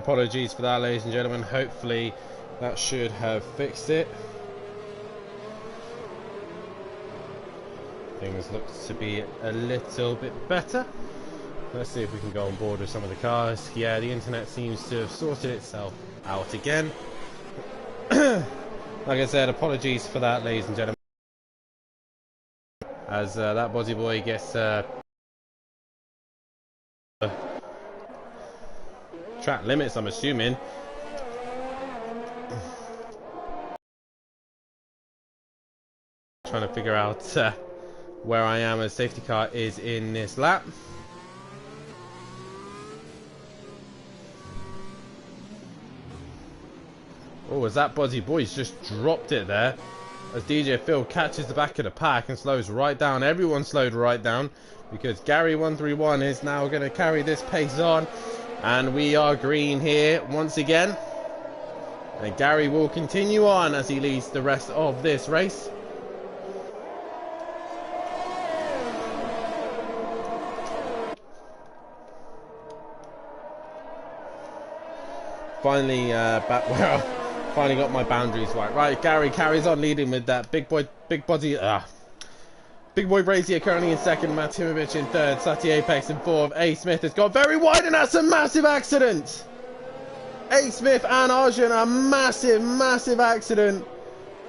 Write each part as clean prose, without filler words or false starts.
Apologies for that, ladies and gentlemen. Hopefully that should have fixed it. Things look to be a little bit better. Let's see if we can go on board with some of the cars. Yeah, the internet seems to have sorted itself out again. Like I said, apologies for that, ladies and gentlemen. As that Bozzy boy gets track limits, I'm assuming. Trying to figure out where I am as safety car is in this lap. Oh, as that Bozzy boy's just dropped it there. As DJ Phil catches the back of the pack and slows right down. Everyone slowed right down because Gary131 is now going to carry this pace on. And we are green here once again. And Gary will continue on as he leads the rest of this race. Finally back where I finally got my boundaries right. Right, Gary carries on leading with that big boy Brazier currently in second, Matimovic in third, Sati Apex in fourth. A Smith has got very wide, and that's a massive accident. A Smith and Arjun, a massive accident.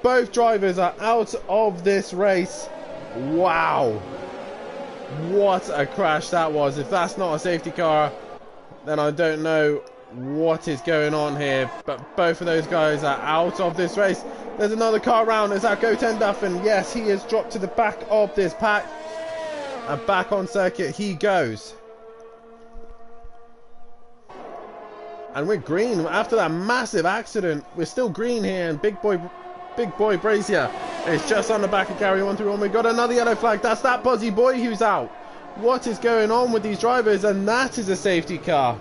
Both drivers are out of this race. Wow, what a crash that was. If that's not a safety car, then I don't know what is going on here. But both of those guys are out of this race. There's another car round. Is that Goten Duffin? Yes, he has dropped to the back of this pack. And back on circuit he goes. And we're green after that massive accident. We're still green here, and big boy Brazier is just on the back of Gary131. We got another yellow flag. That's that Bozzy boy who's out. What is going on with these drivers? And that is a safety car.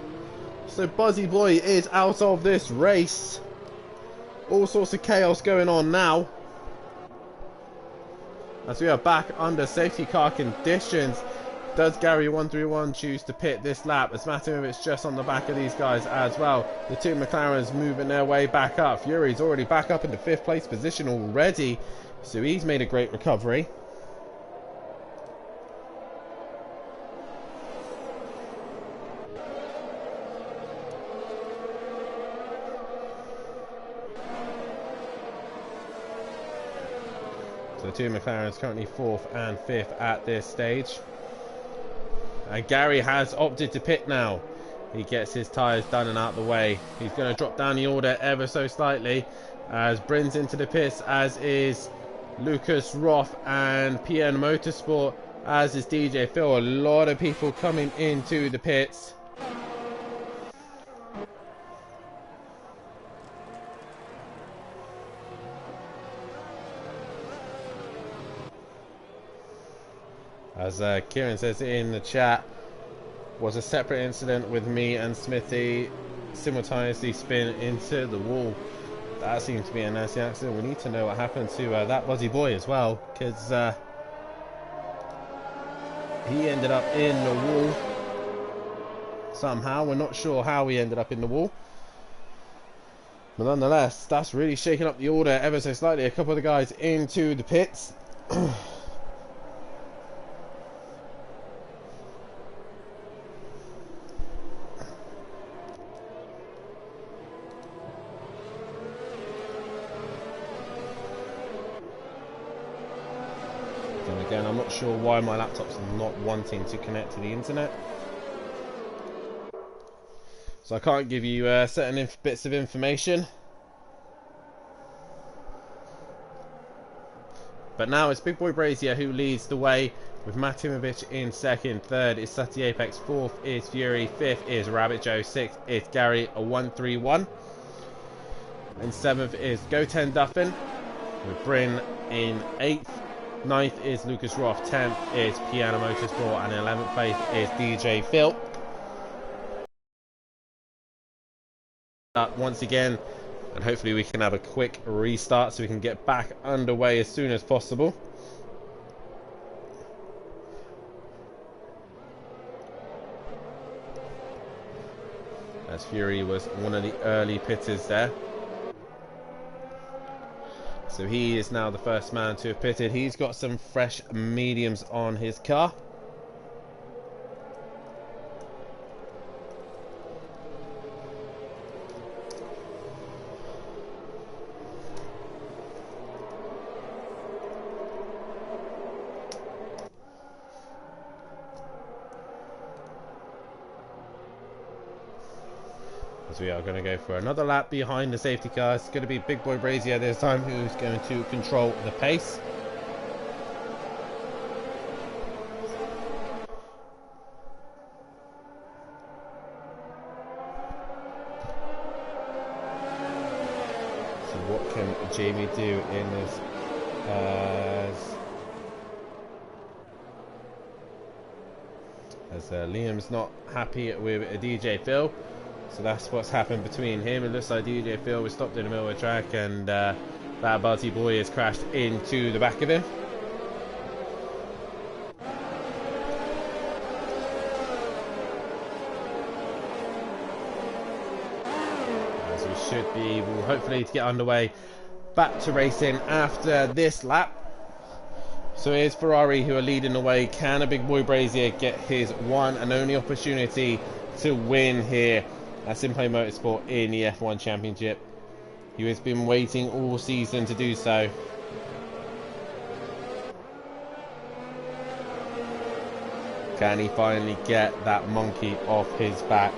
So Bozzy boy is out of this race. All sorts of chaos going on now, as we are back under safety car conditions. Does Gary131 choose to pit this lap, as Matimovic just on the back of these guys as well? The two McLarens moving their way back up. Fury's already back up into 5th place position already, so he's made a great recovery. The two McLarens currently 4th and 5th at this stage. And Gary has opted to pit now. He gets his tyres done and out of the way. He's going to drop down the order ever so slightly as Bryn's into the pits, as is Lucas Roth and PN Motorsport, as is DJ Phil. A lot of people coming into the pits. As Kieran says in the chat, was a separate incident with me and Smithy simultaneously spin into the wall. That seems to be a nasty accident. We need to know what happened to that Bozzy boy as well, because he ended up in the wall somehow. We're not sure how he ended up in the wall, but nonetheless, that's really shaking up the order ever so slightly. A couple of the guys into the pits. Again, I'm not sure why my laptop's not wanting to connect to the internet, so I can't give you certain bits of information. But now it's Big Boy Brazier who leads the way, with Matimovic in second. Third is Sati Apex. Fourth is Fury. Fifth is Rabbit Joe. Sixth is Gary131. And seventh is Goten Duffin, with Bryn in eighth. 9th is Lucas Roth, 10th is Piano Motorsport, and 11th place is DJ Phil. Once again, and hopefully we can have a quick restart so we can get back underway as soon as possible. as Fury was one of the early pitters there. So he is now the first man to have pitted. He's got some fresh mediums on his car. As we are going to go for another lap behind the safety car. It's going to be Big Boy Brazier this time who's going to control the pace. So what can Jamie do in this? As Liam's not happy with DJ Phil. So that's what's happened between him. It looks like DJ Phil was stopped in the middle of the track, and that Buzzy boy has crashed into the back of him. As we should be able, hopefully, to get underway back to racing after this lap. So here's Ferrari who are leading the way. Can a Big Boy Brazier get his one and only opportunity to win here at Simply Motorsport in the F1 Championship? He has been waiting all season to do so. Can he finally get that monkey off his back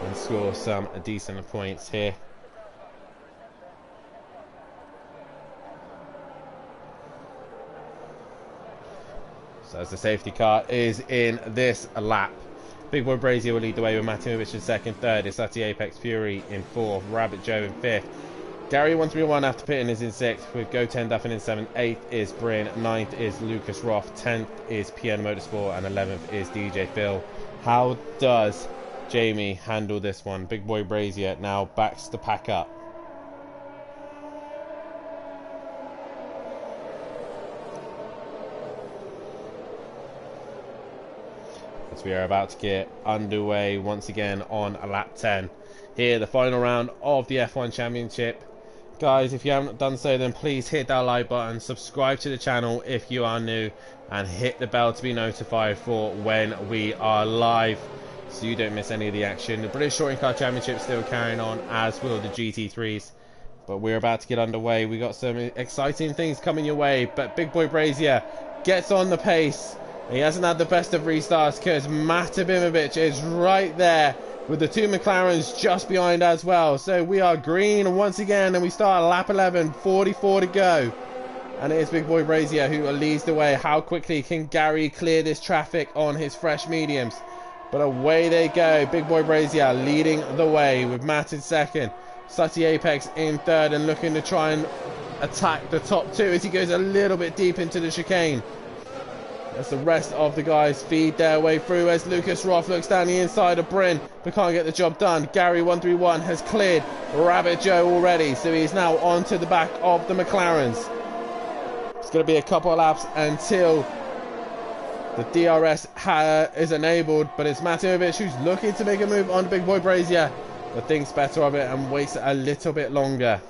and score some decent points here? So as the safety car is in this lap, Big Boy Brazier will lead the way with Matimovic in second, third is Sati Apex Fury in fourth, Rabbit Joe in fifth. Gary 131 after pitting is in sixth, with Go 10 Duffin in seventh, eighth is Bryn, ninth is Lucas Roth, 10th is Piano Motorsport, and 11th is DJ Phil. How does Jamie handle this one? Big Boy Brazier now backs the pack up. As we are about to get underway once again on lap 10. Here, the final round of the F1 Championship. Guys, if you haven't done so, then please hit that like button, subscribe to the channel if you are new, and hit the bell to be notified for when we are live, so you don't miss any of the action. The British Touring Car Championship still carrying on, as will the GT3s. But we're about to get underway. We got some exciting things coming your way, but Big Boy Brazier gets on the pace. He hasn't had the best of restarts because Matimovic is right there with the two McLarens just behind as well. So we are green once again, and we start lap 11, 44 to go. And it is Big Boy Brazier who leads the way. How quickly can Gary clear this traffic on his fresh mediums? But away they go. Big Boy Brazier leading the way with Matt in second. Sati Apex in third and looking to try and attack the top two as he goes a little bit deep into the chicane. As the rest of the guys feed their way through, as Lucas Roth looks down the inside of Bryn but can't get the job done. Gary 131 has cleared Rabbit Joe already, so he's now onto the back of the McLarens. It's going to be a couple of laps until the DRS is enabled, but it's Matimovic who's looking to make a move on Big Boy Brazier, but thinks better of it and waits a little bit longer.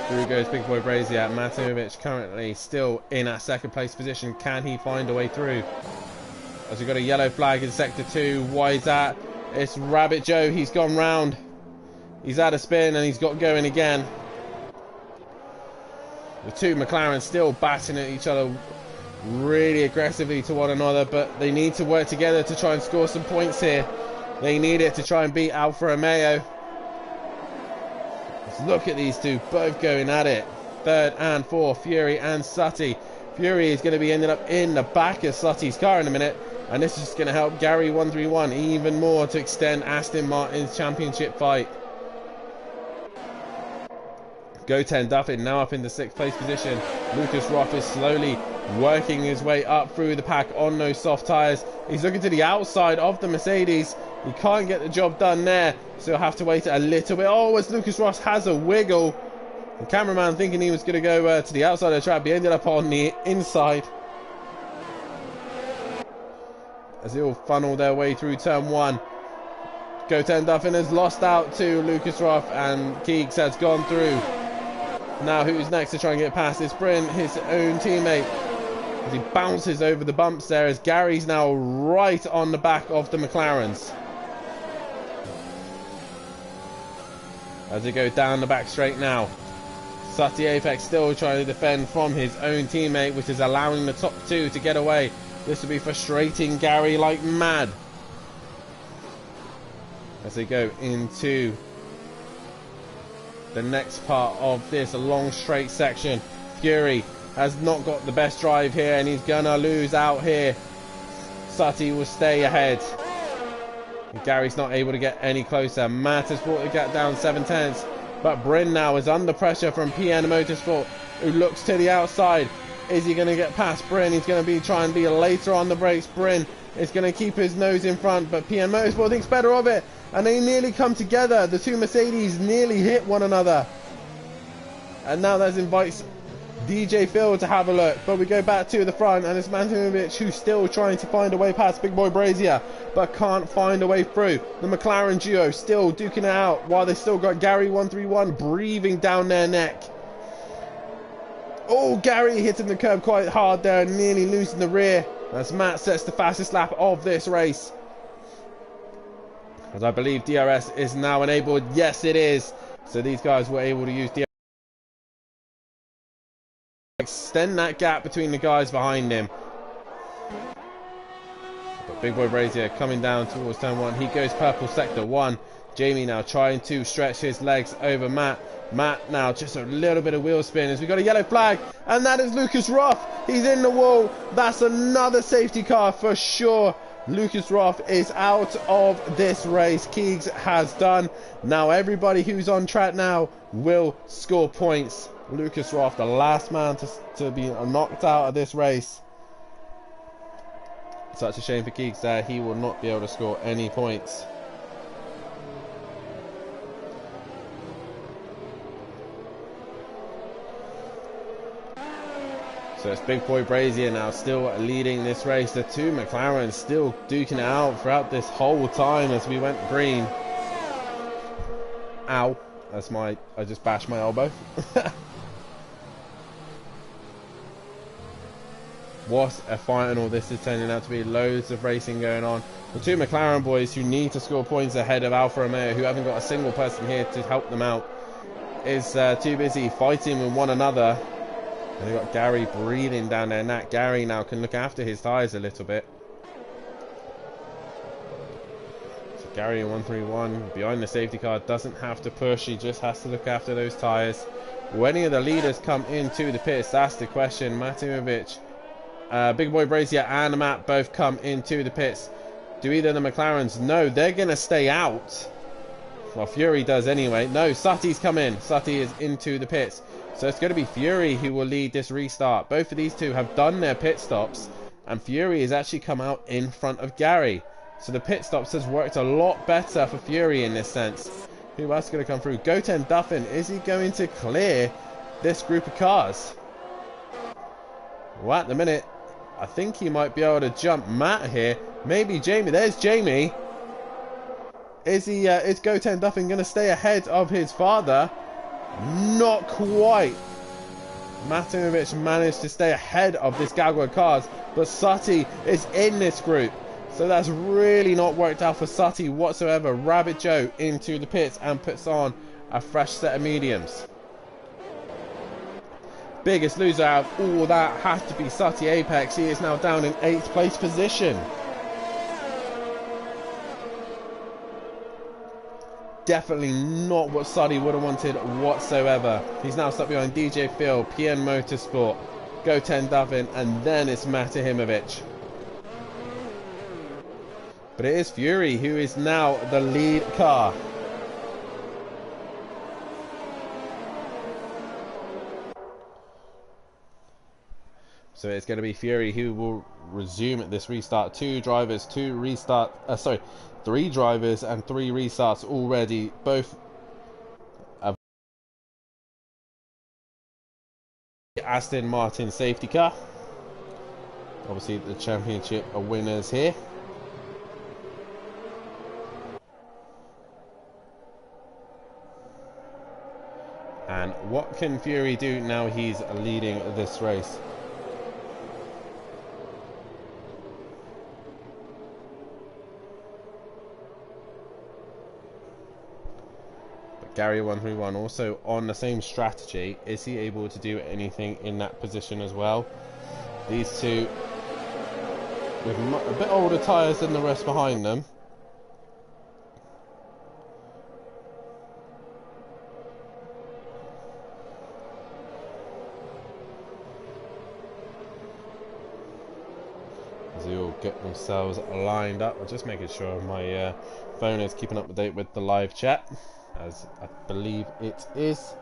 Through goes Big Boy Brazier. Matimovic currently still in a second place position. Can he find a way through? As we've got a yellow flag in sector 2. Why is that? It's Rabbit Joe. He's gone round. He's had a spin and he's got going again. The two McLarens still batting at each other really aggressively to one another, but they need to work together to try and score some points here. They need it to try and beat Alfa Romeo. Look at these two both going at it. Third and fourth, Fury and Sati. Fury is going to be ending up in the back of Sati's car in a minute, and this is going to help Gary 131 even more to extend Aston Martin's championship fight. Go 10 Duffin now up in the 6th place position. Lucas Roth is slowly working his way up through the pack on those soft tyres. He's looking to the outside of the Mercedes. He can't get the job done there, so he'll have to wait a little bit. Oh, as Lucas Ross has a wiggle. The cameraman thinking he was going to go to the outside of the track, but he ended up on the inside. As they all funnel their way through turn 1. Goten Duffin has lost out to Lucas Roth, and Keegs has gone through. Now who's next to try and get past this Bryn, his own teammate, as he bounces over the bumps there, as Gary's now right on the back of the McLarens. As they go down the back straight now. Sati Apex still trying to defend from his own teammate, which is allowing the top two to get away. This will be frustrating Gary like mad. As they go into the next part of this long straight section. Fury has not got the best drive here, and he's gonna lose out here. Sati will stay ahead. Gary's not able to get any closer. Matt has brought the gap down 7/10, but Bryn now is under pressure from PN Motorsport, who looks to the outside. Is he going to get past Bryn? He's going to be trying to be later on the brakes. Bryn is going to keep his nose in front, but PN Motorsport thinks better of it, and they nearly come together. The two Mercedes nearly hit one another, and now that invites DJ Phil to have a look, but we go back to the front, and it's Matimovic who's still trying to find a way past Big Boy Brazier, but can't find a way through. The McLaren duo still duking it out, while they still got Gary 131 breathing down their neck. Oh, Gary hitting the curb quite hard there, nearly losing the rear, as Matt sets the fastest lap of this race. As I believe DRS is now enabled. Yes, it is. So these guys were able to use DRS. Extend that gap between the guys behind him. But Big Boy Brazier coming down towards turn one. He goes purple sector 1. Jamie now trying to stretch his legs over Matt. Matt now just a little bit of wheel spin as we got a yellow flag, and that is Lucas Roth. He's in the wall. That's another safety car for sure. Lucas Roth is out of this race. Keegs has done. Now everybody who's on track now will score points. Lucas Roth, the last man to be knocked out of this race. Such a shame for Keegs there. He will not be able to score any points. So it's Big Boy Brazier now still leading this race. The two McLarens still duking it out throughout this whole time as we went green. Ow. I just bashed my elbow. What a final this is turning out to be. Loads of racing going on. The two McLaren boys who need to score points ahead of Alfa Romeo, who haven't got a single person here to help them out, is too busy fighting with one another. And they've got Gary breathing down their neck. Gary now can look after his tyres a little bit. So Gary in 131 behind the safety car doesn't have to push. He just has to look after those tyres. Will any of the leaders come into the pits? That's the question. Matimovic, Big Boy Brazier and Matt both come into the pits. Do either of the McLarens? No, they're going to stay out. Well, Fury does anyway. No, Sati's come in. Sati is into the pits. So it's going to be Fury who will lead this restart. Both of these two have done their pit stops, and Fury has actually come out in front of Gary. So the pit stops has worked a lot better for Fury in this sense. Who else is going to come through? Goten Duffin. Is he going to clear this group of cars? Well, at the minute, I think he might be able to jump Matt here. Maybe Jamie. There's Jamie. Is Goten Duffin going to stay ahead of his father? Not quite. Matimovic managed to stay ahead of this Gagua cars, but Sati is in this group. So that's really not worked out for Sati whatsoever. Rabbit Joe into the pits and puts on a fresh set of mediums. Biggest loser out of all that has to be Sati Apex. He is now down in 8th place position. Definitely not what Sati would have wanted whatsoever. He's now stuck behind DJ Phil, PN Motorsport, Goten Duffin, and then it's Matimovic. But it is Fury who is now the lead car. So it's going to be Fury who will resume at this restart. 3 drivers and 3 restarts already. Both Aston Martin safety car. Obviously the championship are winners here. And what can Fury do now he's leading this race? Gary 131 also on the same strategy. Is he able to do anything in that position as well? These two with a bit older tyres than the rest behind them. As they all get themselves lined up. I'm just making sure my phone is keeping up to date with the live chat, as I believe it is.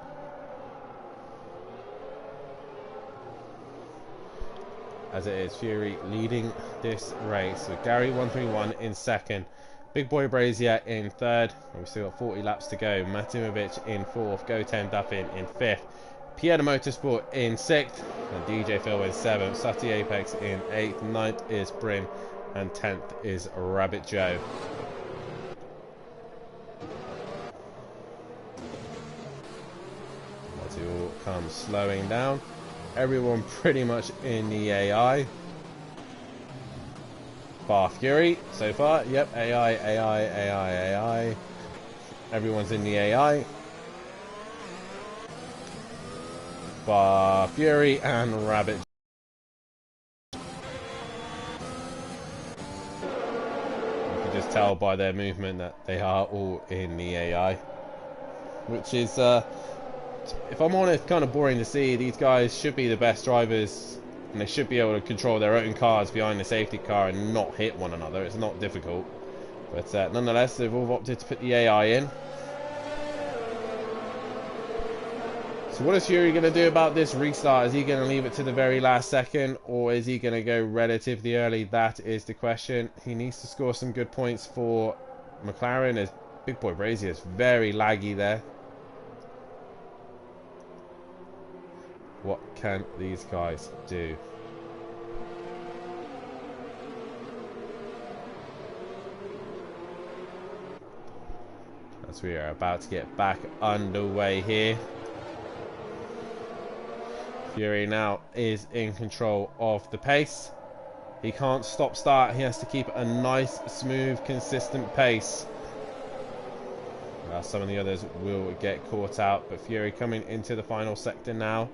As it is, Fury leading this race with Gary 131 in second, Big Boy Brazier in third, and we've still got 40 laps to go. Matimovic in fourth, Go10 Duffin in fifth, Pieta Motorsport in sixth, and DJ Phil in seventh, Sutty Apex in eighth, ninth is Bryn, and 10th is Rabbit Joe. As it all comes slowing down, everyone pretty much in the AI. Bar Fury so far. Yep, AI. Everyone's in the AI. Bar Fury and Rabbit. You can just tell by their movement that they are all in the AI. Which is, if I'm honest, kind of boring to see. These guys should be the best drivers, and they should be able to control their own cars behind the safety car and not hit one another. It's not difficult, but nonetheless, they've all opted to put the AI in. So what is Fury going to do about this restart? Is he going to leave it to the very last second, or is he going to go relatively early? That is the question. He needs to score some good points for McLaren, as Big Boy Brazier is very laggy there. What can these guys do? As we are about to get back underway here. Fury now is in control of the pace. He can't stop start. He has to keep a nice, smooth, consistent pace. Some of the others will get caught out, but Fury coming into the final sector now.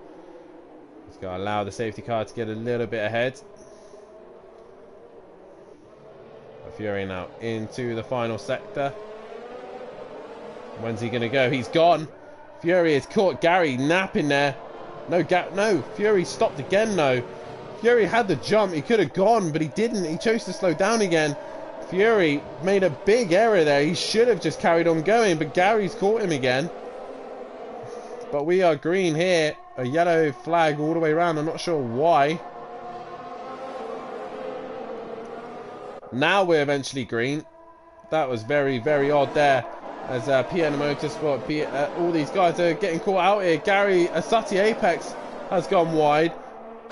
He's got to allow the safety car to get a little bit ahead. But Fury now into the final sector. When's he going to go? He's gone. Fury has caught Gary napping there. No, Fury stopped again though. Fury had the jump. He could have gone, but he didn't. He chose to slow down again. Fury made a big error there. He should have just carried on going, but Gary's caught him again. But we are green here. A yellow flag all the way around. I'm not sure why. Now we're eventually green. That was very, very odd there. As Pieta Motorsport, all these guys are getting caught out here. Gary, Sutty Apex has gone wide.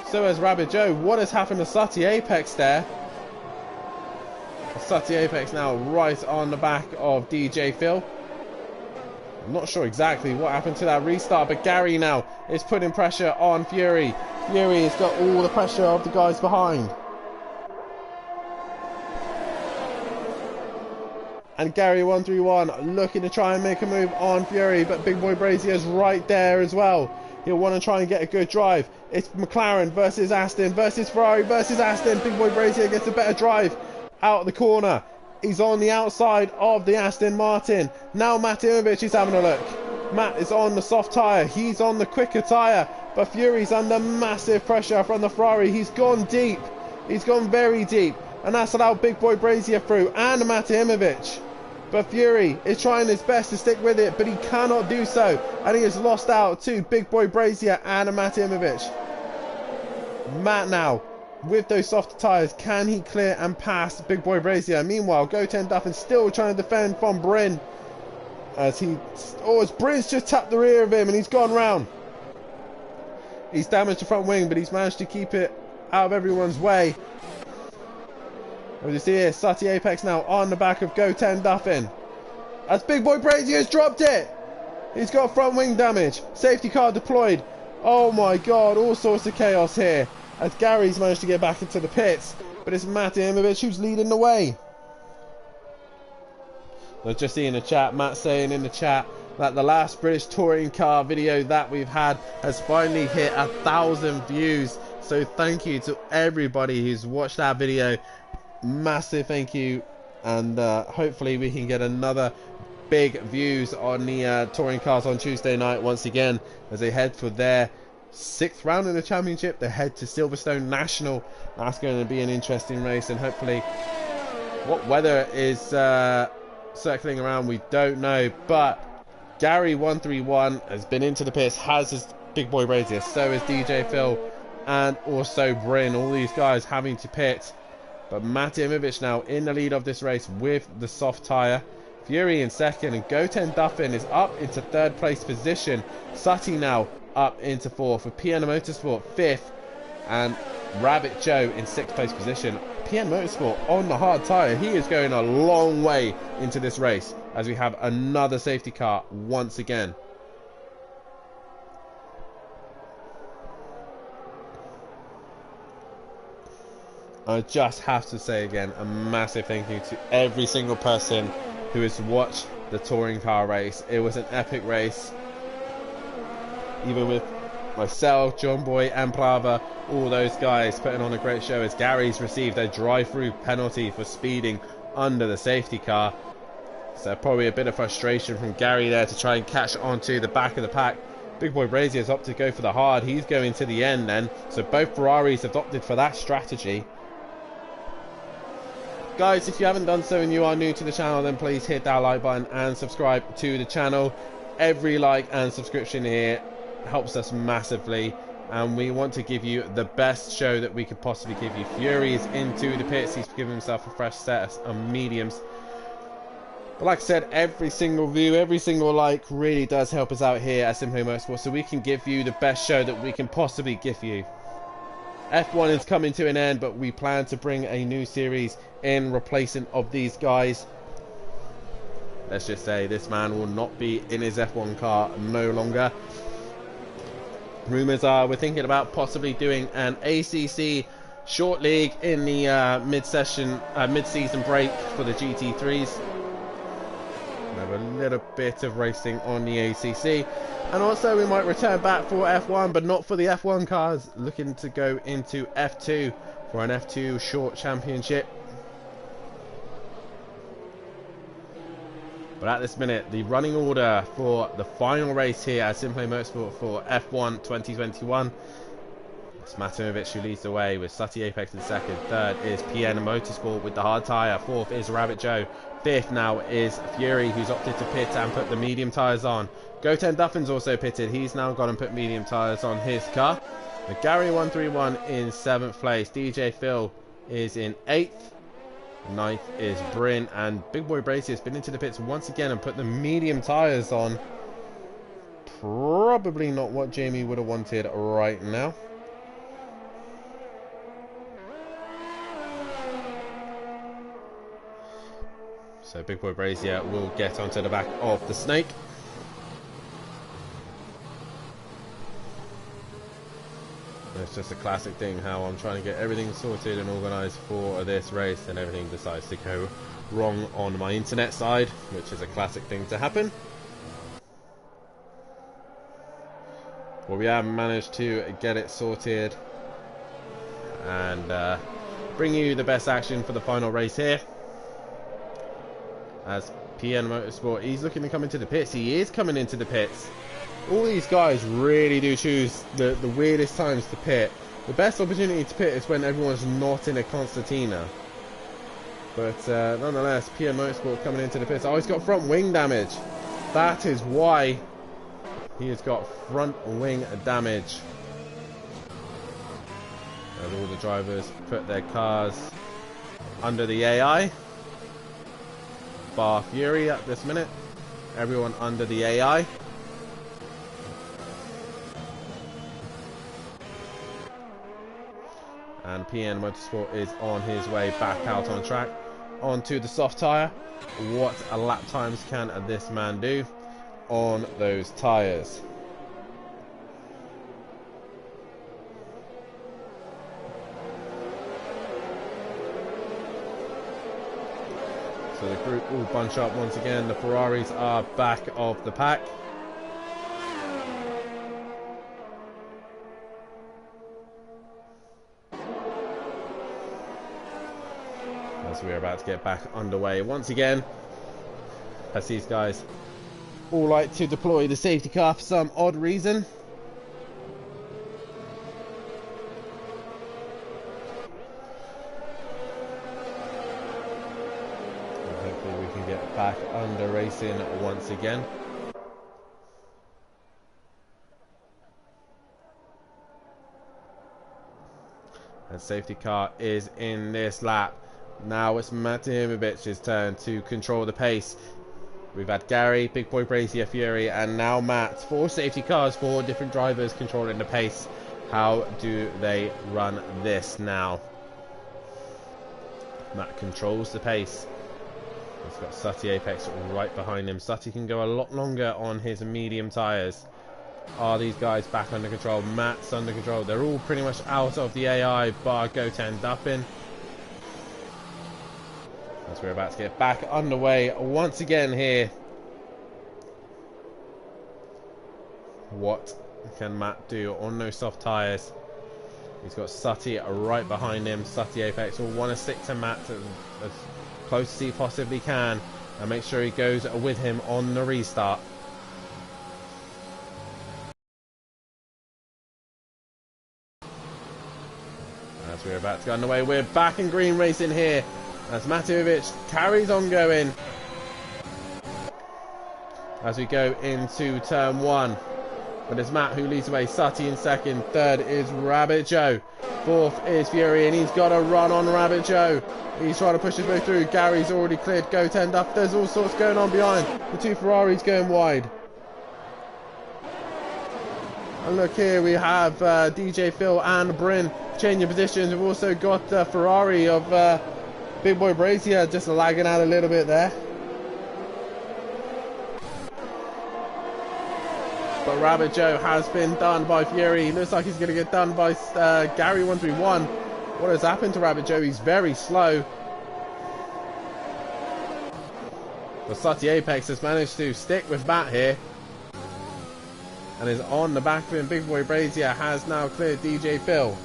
So has Rabbit Joe. What has happened to Sutty Apex there? Sutty Apex now right on the back of DJ Phil. I'm not sure exactly what happened to that restart, but Gary now is putting pressure on Fury. Fury has got all the pressure of the guys behind. And Gary 131 looking to try and make a move on Fury, but Big Boy Brazier is right there as well. He'll want to try and get a good drive. It's McLaren versus Aston versus Ferrari versus Aston. Big Boy Brazier gets a better drive out of the corner. He's on the outside of the Aston Martin. Now Matimovic is having a look. Matt is on the soft tyre. He's on the quicker tyre. But Fury's under massive pressure from the Ferrari. He's gone deep. He's gone very deep. And that's allowed Big Boy Brazier through. And Matimovic. But Fury is trying his best to stick with it, but he cannot do so. And he has lost out to Big Boy Brazier and Matimovic. Matt now, with those soft tyres, can he clear and pass Big Boy Brazier? Meanwhile, Go10 Duffin still trying to defend from Bryn. As Bryn's just tapped the rear of him and he's gone round. He's damaged the front wing, but he's managed to keep it out of everyone's way. As you see here, Sutty Apex now on the back of Go10 Duffin. As Big Boy Brazier has dropped it. He's got front wing damage. Safety car deployed. Oh my god, all sorts of chaos here. As Gary's managed to get back into the pits. But it's Mate Imovic who's leading the way. I was just seeing the chat, Matt saying in the chat that the last British touring car video that we've had has finally hit 1,000 views. So thank you to everybody who's watched that video. Massive thank you. And hopefully we can get another big views on the touring cars on Tuesday night once again as they head for their 6th round in the championship. They head to Silverstone National. That's going to be an interesting race, and hopefully what weather is circling around we don't know, but Gary 131 has been into the pits, has his Big Boy Brazier, so is DJ Phil and also Bryn. All these guys having to pit, but Mate Imovic now in the lead of this race with the soft tyre. Fury in second, and Goten Duffin is up into 3rd place position. Sutty now up into 4th, with PN Motorsport 5th, and Rabbit Joe in 6th place position. PN Motorsport on the hard tyre. He is going a long way into this race as we have another safety car once again. I just have to say again a massive thank you to every single person who has watched the touring car race. It was an epic race, even with myself, John Boy and Prava, all those guys putting on a great show, as Gary's received a drive-through penalty for speeding under the safety car. So probably a bit of frustration from Gary there to try and catch onto the back of the pack. Big Boy Brazier's opted to go for the hard. He's going to the end then. So both Ferraris have opted for that strategy. Guys, if you haven't done so and you are new to the channel, then please hit that like button and subscribe to the channel. Every like and subscription here helps us massively, and we want to give you the best show that we could possibly give you. Fury is into the pits. He's given himself a fresh set of mediums. But like I said, every single view, every single like really does help us out here at Simply Motorsport, so we can give you the best show that we can possibly give you. F1 is coming to an end, but we plan to bring a new series in replacement of these guys. Let's just say this man will not be in his F1 car no longer. Rumours are we're thinking about possibly doing an ACC short league in the mid-season break for the GT3s. Have a little bit of racing on the ACC, and also we might return back for F1, but not for the F1 cars. Looking to go into F2 for an F2 short championship. But at this minute, the running order for the final race here at Simply Motorsport for F1 2021. It's Mate Imovic who leads the way, with Sutty Apex in second. 3rd is PN Motorsport with the hard tyre. 4th is Rabbit Joe. 5th now is Fury, who's opted to pit and put the medium tyres on. Goten Duffin's also pitted. He's now gone and put medium tyres on his car. But Gary 131 in 7th place. DJ Phil is in 8th. 9th is Bryn, and Big Boy Bracy has been into the pits once again and put the medium tyres on. Probably not what Jamie would have wanted right now. So Big Boy Brazier will get onto the back of the Snake. It's just a classic thing how I'm trying to get everything sorted and organised for this race, and everything decides to go wrong on my internet side, which is a classic thing to happen. Well, we have managed to get it sorted and bring you the best action for the final race here. As PN Motorsport, he's looking to come into the pits. He is coming into the pits. All these guys really do choose the weirdest times to pit. The best opportunity to pit is when everyone's not in a concertina. But nonetheless, PN Motorsport coming into the pits. Oh, he's got front wing damage. That is why he has got front wing damage. And all the drivers put their cars under the AI. Bar Fury at this minute. Everyone under the AI. And PN Motorsport is on his way back out on track onto the soft tyre. What a lap times can this man do? on those tyres. So the group will bunch up once again. The Ferraris are back of the pack. As we're about to get back underway once again, as these guys all like to deploy the safety car for some odd reason. And hopefully we can get back under racing once again. And safety car is in this lap. Now it's Matymovic's turn to control the pace. We've had Gary, Big Boy Brazier, Fury, and now Matt. 4 safety cars, 4 different drivers controlling the pace. How do they run this now? Matt controls the pace. He's got Sutty Apex right behind him. Sutty can go a lot longer on his medium tyres. Are these guys back under control? Matt's under control. They're all pretty much out of the AI bar Goten Duffin. As we're about to get back underway once again here. What can Matt do on those soft tyres? He's got Sutty right behind him. Sutty Apex will want to stick to Matt as close as he possibly can and make sure he goes with him on the restart. As we're about to go underway, we're back in green racing here. As Matymovic carries on going. As we go into turn 1. But it's Matt who leads away. Sutty in second. Third is Rabbit Joe. Fourth is Fury, and he's got a run on Rabbit Joe. He's trying to push his way through. Gary's already cleared Goten Duff. There's all sorts going on behind. The 2 Ferraris going wide. And look here, we have DJ Phil and Bryn changing positions. We've also got the Ferrari of Big Boy Brazier just lagging out a little bit there. But Rabbit Joe has been done by Fury. Looks like he's going to get done by Gary 131. What has happened to Rabbit Joe? He's very slow. But Sutty Apex has managed to stick with Matt here. And is on the back of him. Big Boy Brazier has now cleared DJ Phil.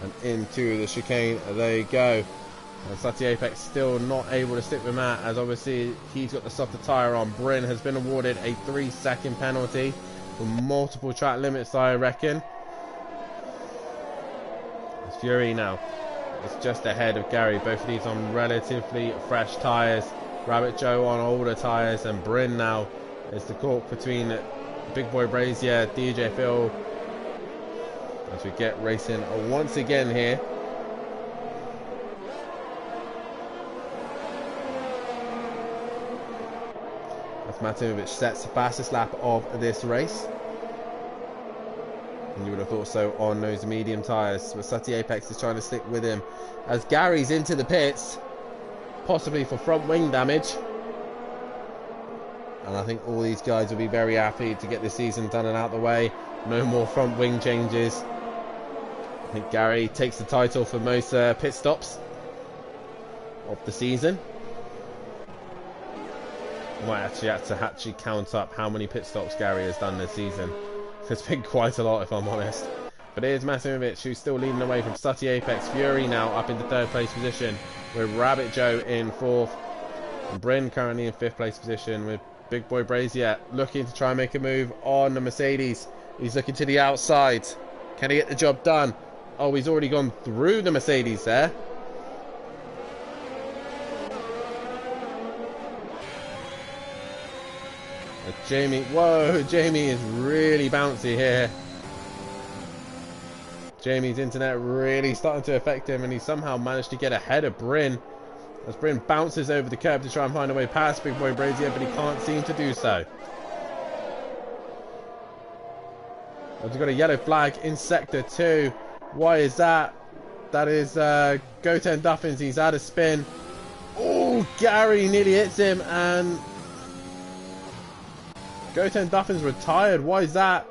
And into the chicane they go. And Sutty Apex still not able to stick with Matt, as obviously he's got the softer tyre on. Bryn has been awarded a 3-second penalty for multiple track limits, I reckon. It's Fury now. It's just ahead of Gary. Both of these on relatively fresh tyres. Rabbit Joe on older tyres, and Bryn now is the cork between Big Boy Brazier, DJ Phil. As we get racing once again here. As Matymovic sets the fastest lap of this race. And you would have thought so on those medium tyres. But Sutty Apex is trying to stick with him. As Gary's into the pits. Possibly for front wing damage. And I think all these guys will be very happy to get this season done and out the way. No more front wing changes. I think Gary takes the title for most pit stops of the season. I might actually have to count up how many pit stops Gary has done this season. It's been quite a lot, if I'm honest. But it is Matymovic who's still leading away from Sutty Apex. Fury now up into 3rd place position, with Rabbit Joe in 4th. And Bryn currently in 5th place position, with Big Boy Brazier looking to try and make a move on the Mercedes. He's looking to the outside. Can he get the job done? Oh, he's already gone through the Mercedes there. Jamie, whoa, Jamie is really bouncy here. Jamie's internet really starting to affect him, and he somehow managed to get ahead of Bryn. As Bryn bounces over the curb to try and find a way past Big Boy Brazier, but he can't seem to do so. We've got a yellow flag in Sector 2. Why is that? That is Goten Duffins. He's out of spin. Oh, Gary nearly hits him, and Goten Duffins retired. Why is that?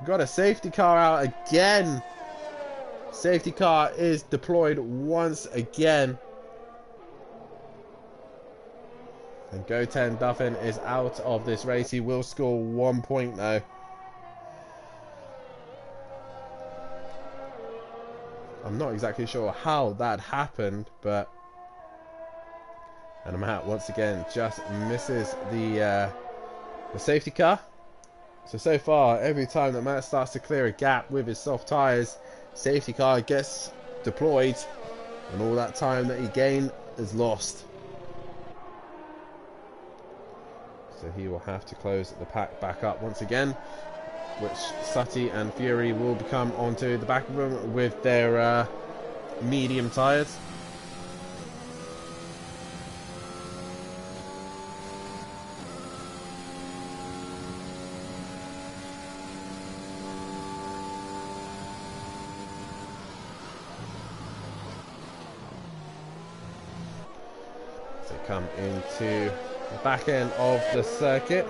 Got a safety car out again. Safety car is deployed once again. And Goten Duffin is out of this race. He will score 1 point though. I'm not exactly sure how that happened, but and Matt once again just misses the safety car. So far, every time that Matt starts to clear a gap with his soft tyres, safety car gets deployed, and all that time that he gained is lost. So he will have to close the pack back up once again, which Sutty and Fury will become onto the back of them with their medium tyres. So come into the back end of the circuit.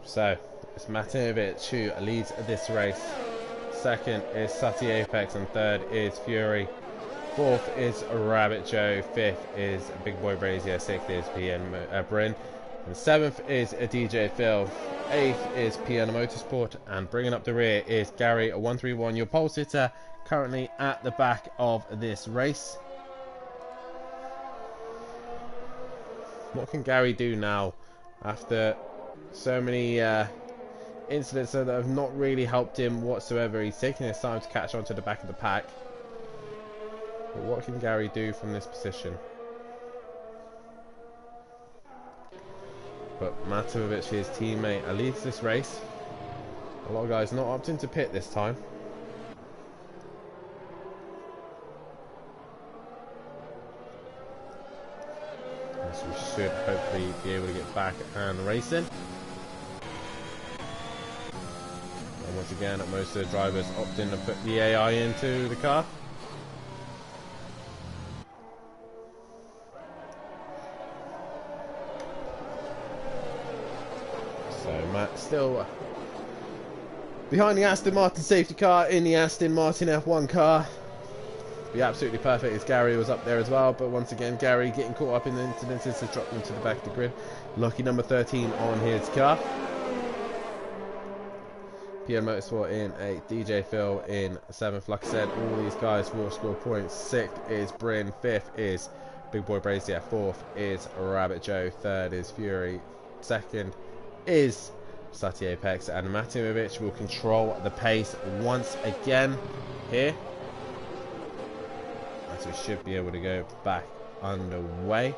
So it's Matinovic who leads this race. Second is Sutty Apex, and third is Fury. Fourth is Rabbit Joe. Fifth is Big Boy Brazier. Sixth is PN Bryn. And seventh is DJ Phil. Eighth is Piano Motorsport. And bringing up the rear is Gary 131, your pole sitter, currently at the back of this race. What can Gary do now after so many incidents that have not really helped him whatsoever? He's taking his time to catch on to the back of the pack. But what can Gary do from this position? But Matinovic, his teammate, leads this race. A lot of guys not opting to pit this time. So we should hopefully be able to get back and racing. And once again, most of the drivers opt in to put the AI into the car. So Matt still behind the Aston Martin safety car in the Aston Martin F1 car. Be absolutely perfect as Gary was up there as well, but once again Gary getting caught up in the incidences to drop them to the back of the grid. Lucky number 13 on his car. PN Motorsport in 8th, DJ Phil in 7th. Like I said, all these guys will score points. 6th is Bryn, 5th is Big Boy Brazier, 4th is Rabbit Joe, 3rd is Fury, 2nd is Sutty Apex, and Matinovic will control the pace once again here. So we should be able to go back underway.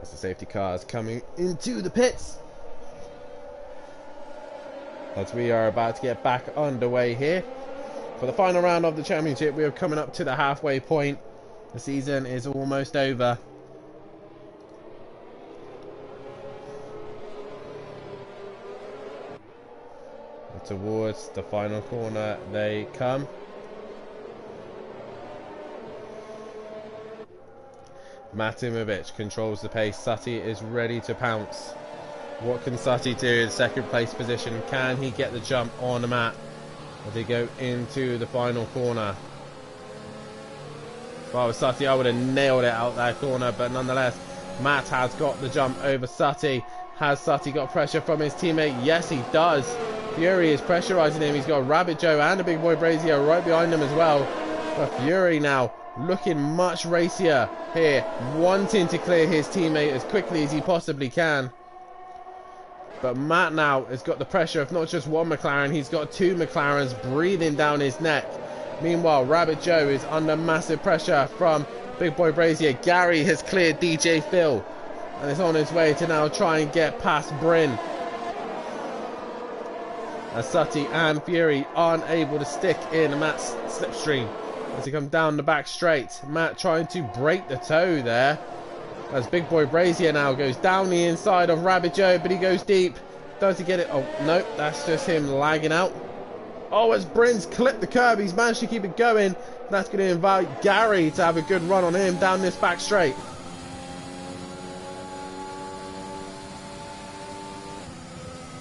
As the safety car is coming into the pits. As we are about to get back underway here. For the final round of the championship, we are coming up to the halfway point. The season is almost over. Towards the final corner they come. Matimovic controls the pace. Sutty is ready to pounce. What can Sutty do in second place position? Can he get the jump on the Matt as they go into the final corner? If I was Sutty, I would have nailed it out that corner, but nonetheless Matt has got the jump over Sutty. Has Sutty got pressure from his teammate? Yes, he does. Fury is pressurizing him. He's got Rabbit Joe and a Big Boy Brazier right behind him as well. But Fury now looking much racier here, wanting to clear his teammate as quickly as he possibly can. But Matt now has got the pressure of not just one McLaren, he's got two McLarens breathing down his neck. Meanwhile, Rabbit Joe is under massive pressure from Big Boy Brazier. Gary has cleared DJ Phil and is on his way to now try and get past Bryn. As Sutty and Fury aren't able to stick in Matt's slipstream as he comes down the back straight. Matt trying to break the toe there. As Big Boy Brazier now goes down the inside of Rabbit Joe, but he goes deep. Does he get it? Oh, no, that's just him lagging out. Oh, as Bryn's clipped the curb, he's managed to keep it going. That's going to invite Gary to have a good run on him down this back straight.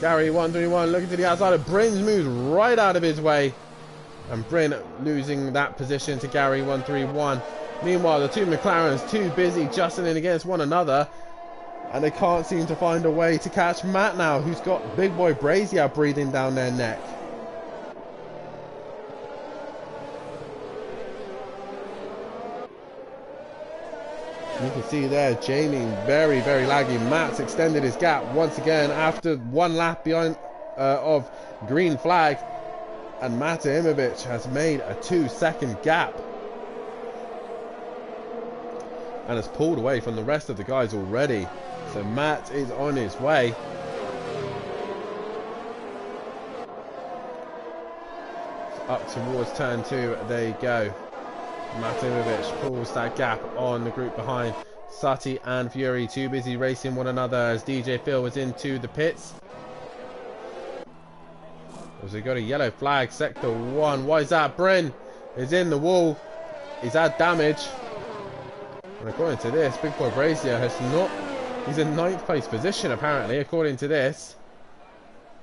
Gary 131 looking to the outside of Bryn's moves right out of his way. And Bryn losing that position to Gary 131. Meanwhile, the two McLarens too busy jostling against one another, and they can't seem to find a way to catch Matt now, who's got Big Boy Brazier breathing down their neck. You can see there, Jamie very, very laggy. Matt's extended his gap once again after one lap behind of green flag, and Mate Imovic has made a 2-second gap. And has pulled away from the rest of the guys already. So Matt is on his way. Up towards turn 2 they go. Mate Imovic pulls that gap on the group behind. Sutty and Fury too busy racing one another as DJ Phil was into the pits. As we got a yellow flag, sector 1. Why is that? Bryn is in the wall. He's had damage. And according to this, Big Boy Brazier has not... He's in 9th place position, apparently, according to this.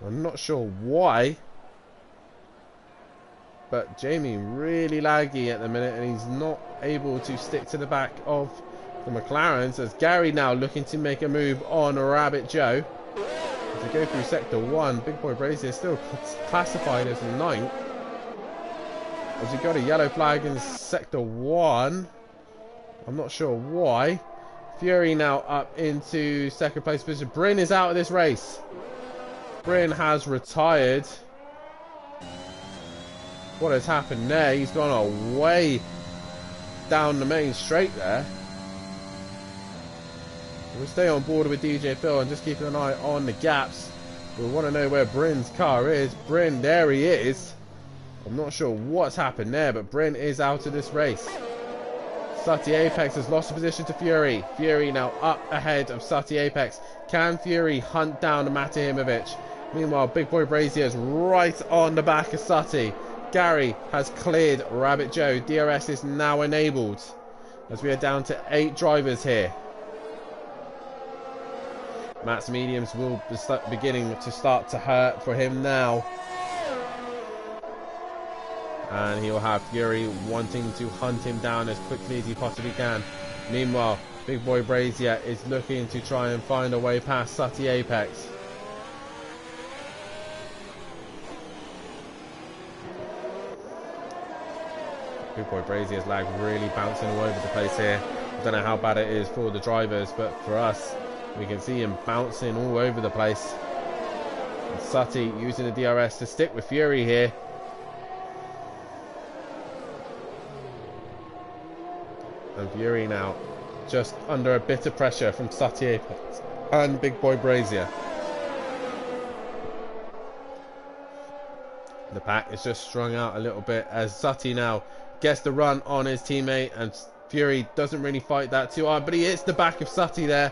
I'm not sure why. But Jamie really laggy at the minute, and he's not able to stick to the back of the McLarens. As Gary now looking to make a move on Rabbit Joe. As we go through sector 1, Big Boy Brazier still classified as 9th. As we got a yellow flag in sector 1. I'm not sure why. Fury now up into 2nd place position. Bryn is out of this race. Bryn has retired. What has happened there? He's gone away down the main straight there. We'll stay on board with DJ Phil and just keep an eye on the gaps. We want to know where Bryn's car is. Bryn, there he is. I'm not sure what's happened there, but Bryn is out of this race. Sutty Apex has lost the position to Fury. Fury now up ahead of Sutty Apex. Can Fury hunt down Mate Imovic? Meanwhile, Big Boy Brazier is right on the back of Sutty. Gary has cleared Rabbit Joe. DRS is now enabled as we are down to 8 drivers here. Matt's mediums will be beginning to start to hurt for him now. And he'll have Fury wanting to hunt him down as quickly as he possibly can. Meanwhile, Big Boy Brazier is looking to try and find a way past Sutty Apex. Big Boy Brazier's lag really bouncing all over the place here. I don't know how bad it is for the drivers, but for us, we can see him bouncing all over the place. And Sutty using the DRS to stick with Fury here. And Fury now just under a bit of pressure from Sutty Apex and Big Boy Brazier. The pack is just strung out a little bit as Sutty now gets the run on his teammate, and Fury doesn't really fight that too hard, but he hits the back of Sutty there,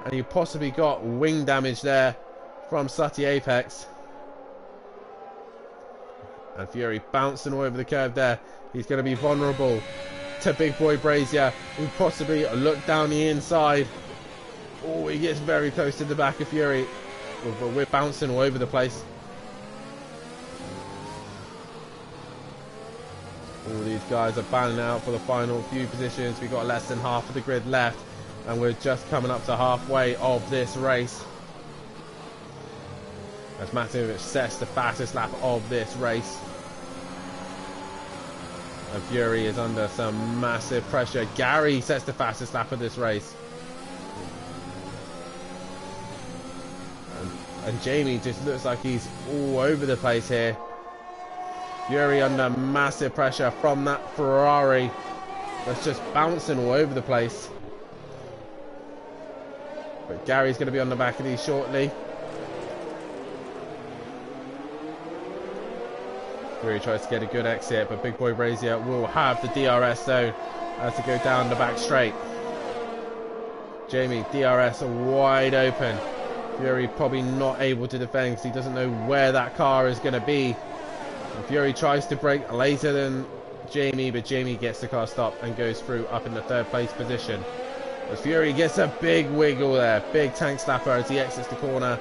and he possibly got wing damage there from Sutty Apex. And Fury bouncing all over the curve there. He's going to be vulnerable to Big Boy Brazier, who possibly look down the inside. Oh, he gets very close to the back of Fury. We're bouncing all over the place. All these guys are battling out for the final few positions. We've got less than half of the grid left, and we're just coming up to halfway of this race. As Mate Imovic sets the fastest lap of this race. And Fury is under some massive pressure. Gary sets the fastest lap of this race. And Jamie just looks like he's all over the place here. Fury under massive pressure from that Ferrari that's just bouncing all over the place. But Gary's going to be on the back of these shortly. Fury tries to get a good exit, but Big Boy Brazier will have the DRS zone as to go down the back straight. Jamie, DRS wide open. Fury probably not able to defend because he doesn't know where that car is going to be. And Fury tries to brake later than Jamie, but Jamie gets the car stopped and goes through up in the third place position. As Fury gets a big wiggle there, big tank slapper as he exits the corner,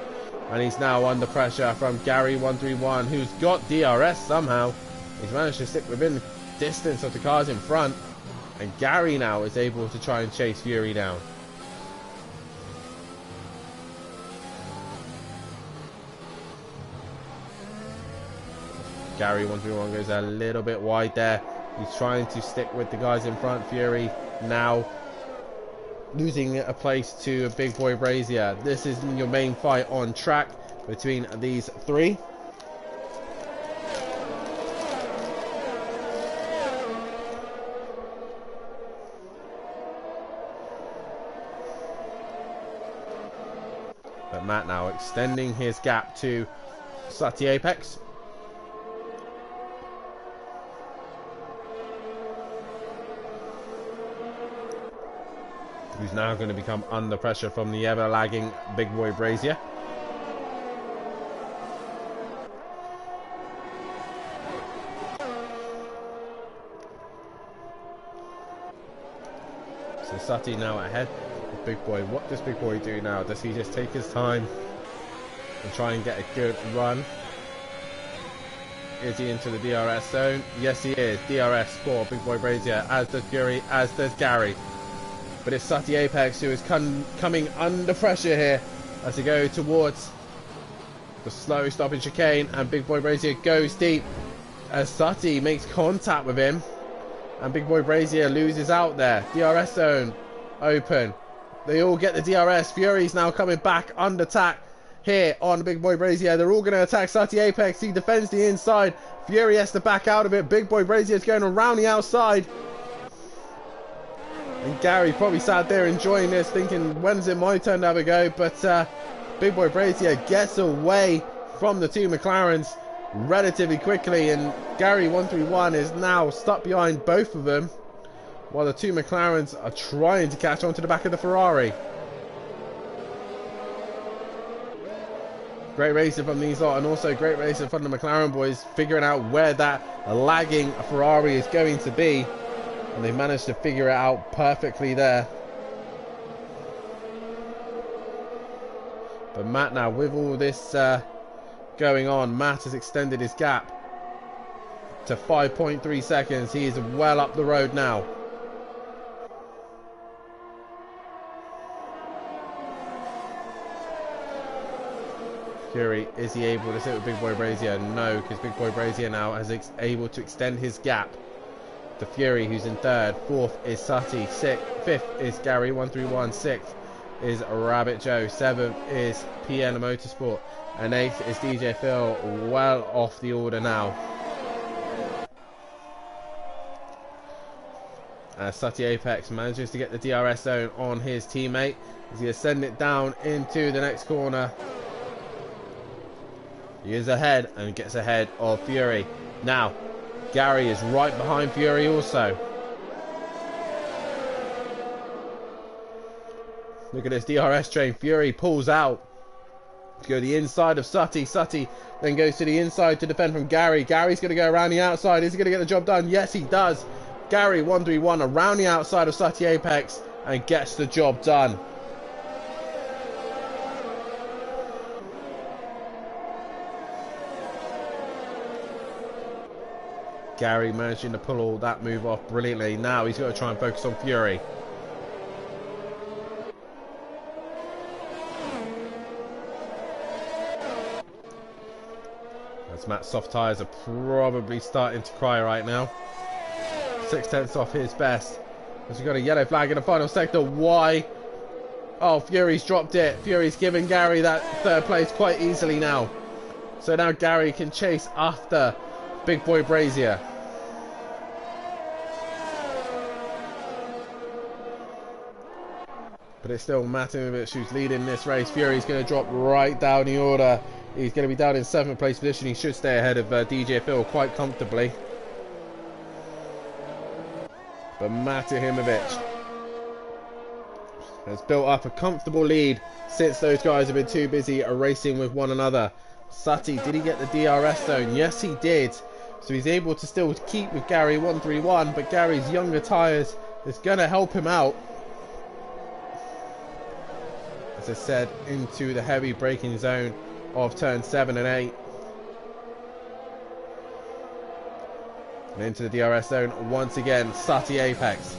and he's now under pressure from Gary 131, who's got DRS somehow. He's managed to stick within distance of the cars in front, and Gary now is able to try and chase Fury down. Gary 131 goes a little bit wide there. He's trying to stick with the guys in front. Fury now losing a place to Big Boy Brazier. This is your main fight on track between these three. But Matt now extending his gap to Sati Apex. Who's now going to become under pressure from the ever lagging Big Boy Brazier. So Sati now ahead of Big Boy. What does Big Boy do now? Does he just take his time and try and get a good run? Is he into the DRS zone? Yes, he is. DRS for Big Boy Brazier, as does Fury, as does Gary. But it's Sati Apex who is coming under pressure here as they go towards the slow stopping chicane, and Big Boy Brazier goes deep as Sati makes contact with him, and Big Boy Brazier loses out there. DRS zone open. They all get the DRS. Fury's now coming back under attack here on Big Boy Brazier. They're all going to attack Sati Apex. He defends the inside. Fury has to back out of it. Big Boy Brazier is going around the outside. And Gary probably sat there enjoying this, thinking, when's it my turn to have a go? But Big Boy Brazier gets away from the two McLarens relatively quickly, and Gary 131 is now stuck behind both of them, while the two McLarens are trying to catch on to the back of the Ferrari. Great racing from these lot, and also great racing from the McLaren boys, figuring out where that lagging Ferrari is going to be. And they managed to figure it out perfectly there. But Matt now, with all this going on, Matt has extended his gap to 5.3 seconds. He is well up the road now. Fury, is he able to sit with Big Boy Brazier? No, because Big Boy Brazier now is able to extend his gap to Fury, who's in third. Fourth is Sati. Fifth is Gary 131. Sixth is Rabbit Joe. Seventh is PN Motorsport. And eighth is DJ Phil, well off the order now. Sati Apex manages to get the DRS zone on his teammate as he sends it down into the next corner. He is ahead and gets ahead of Fury. Now, Gary is right behind Fury also. Look at this DRS train. Fury pulls out to go the inside of Sati. Sati then goes to the inside to defend from Gary. Gary's going to go around the outside. Is he going to get the job done? Yes, he does. Gary 131 around the outside of Sati Apex and gets the job done. Gary managing to pull all that move off brilliantly. Now he's got to try and focus on Fury. As Matt's soft tyres are probably starting to cry right now. 6/10 off his best. As we got a yellow flag in the final sector. Why? Oh, Fury's dropped it. Fury's given Gary that third place quite easily now. So now Gary can chase after Big Boy Brazier. But it's still Matimovic who's leading this race. Fury's going to drop right down the order. He's going to be down in 7th place position. He should stay ahead of DJ Phil quite comfortably. But Matimovic has built up a comfortable lead since those guys have been too busy racing with one another. Sutty, did he get the DRS zone? Yes, he did. So he's able to still keep with Gary 131, but Gary's younger tyres is going to help him out. As I said, into the heavy braking zone of turn 7 and 8. And into the DRS zone once again. Sutty Apex.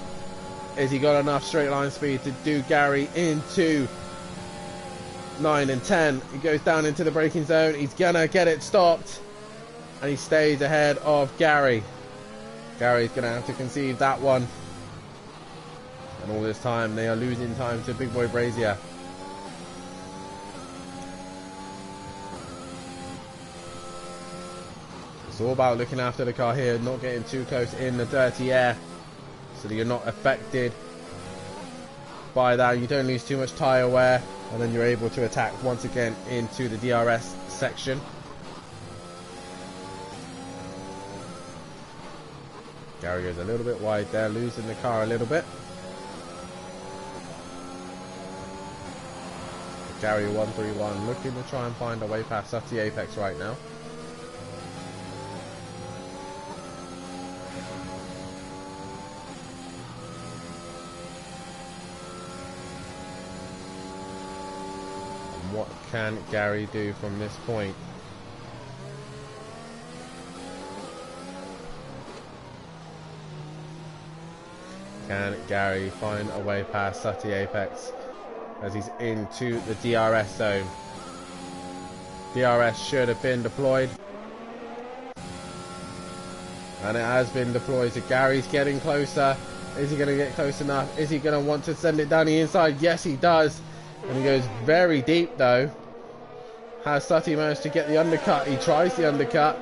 Has he got enough straight line speed to do Gary into 9 and 10? He goes down into the braking zone. He's gonna get it stopped. And he stays ahead of Gary. Gary's gonna have to concede that one. And all this time they are losing time to Big Boy Brazier. It's all about looking after the car here, not getting too close in the dirty air, so that you're not affected by that. You don't lose too much tyre wear, and then you're able to attack once again into the DRS section. Gary goes a little bit wide there, losing the car a little bit. Gary 131 looking to try and find a way past Sutty Apex right now. What can Gary do from this point? Can Gary find a way past Sutty Apex as he's into the DRS zone? DRS should have been deployed, and it has been deployed. So Gary's getting closer. Is he going to get close enough? Is he going to want to send it down the inside? Yes, he does. And he goes very deep though. Has Sutty managed to get the undercut? He tries the undercut.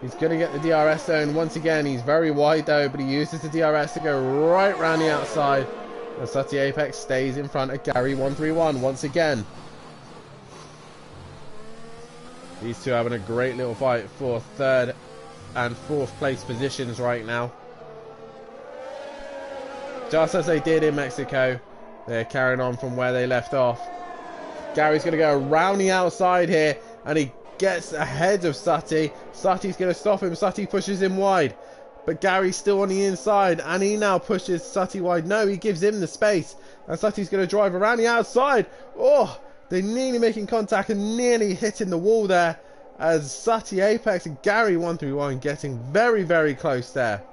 He's going to get the DRS zone once again. He's very wide though, but he uses the DRS to go right round the outside. And Sutty Apex stays in front of Gary 131 once again. These two having a great little fight for 3rd and 4th place positions right now. Just as they did in Mexico. They're carrying on from where they left off. Gary's going to go around the outside here, and he gets ahead of Sutty. Sutty's going to stop him. Sutty pushes him wide, but Gary's still on the inside, and he now pushes Sutty wide. No, he gives him the space, and Sutty's going to drive around the outside. Oh, they're nearly making contact and nearly hitting the wall there, as Sutty Apex and Gary 131 getting very, very close there.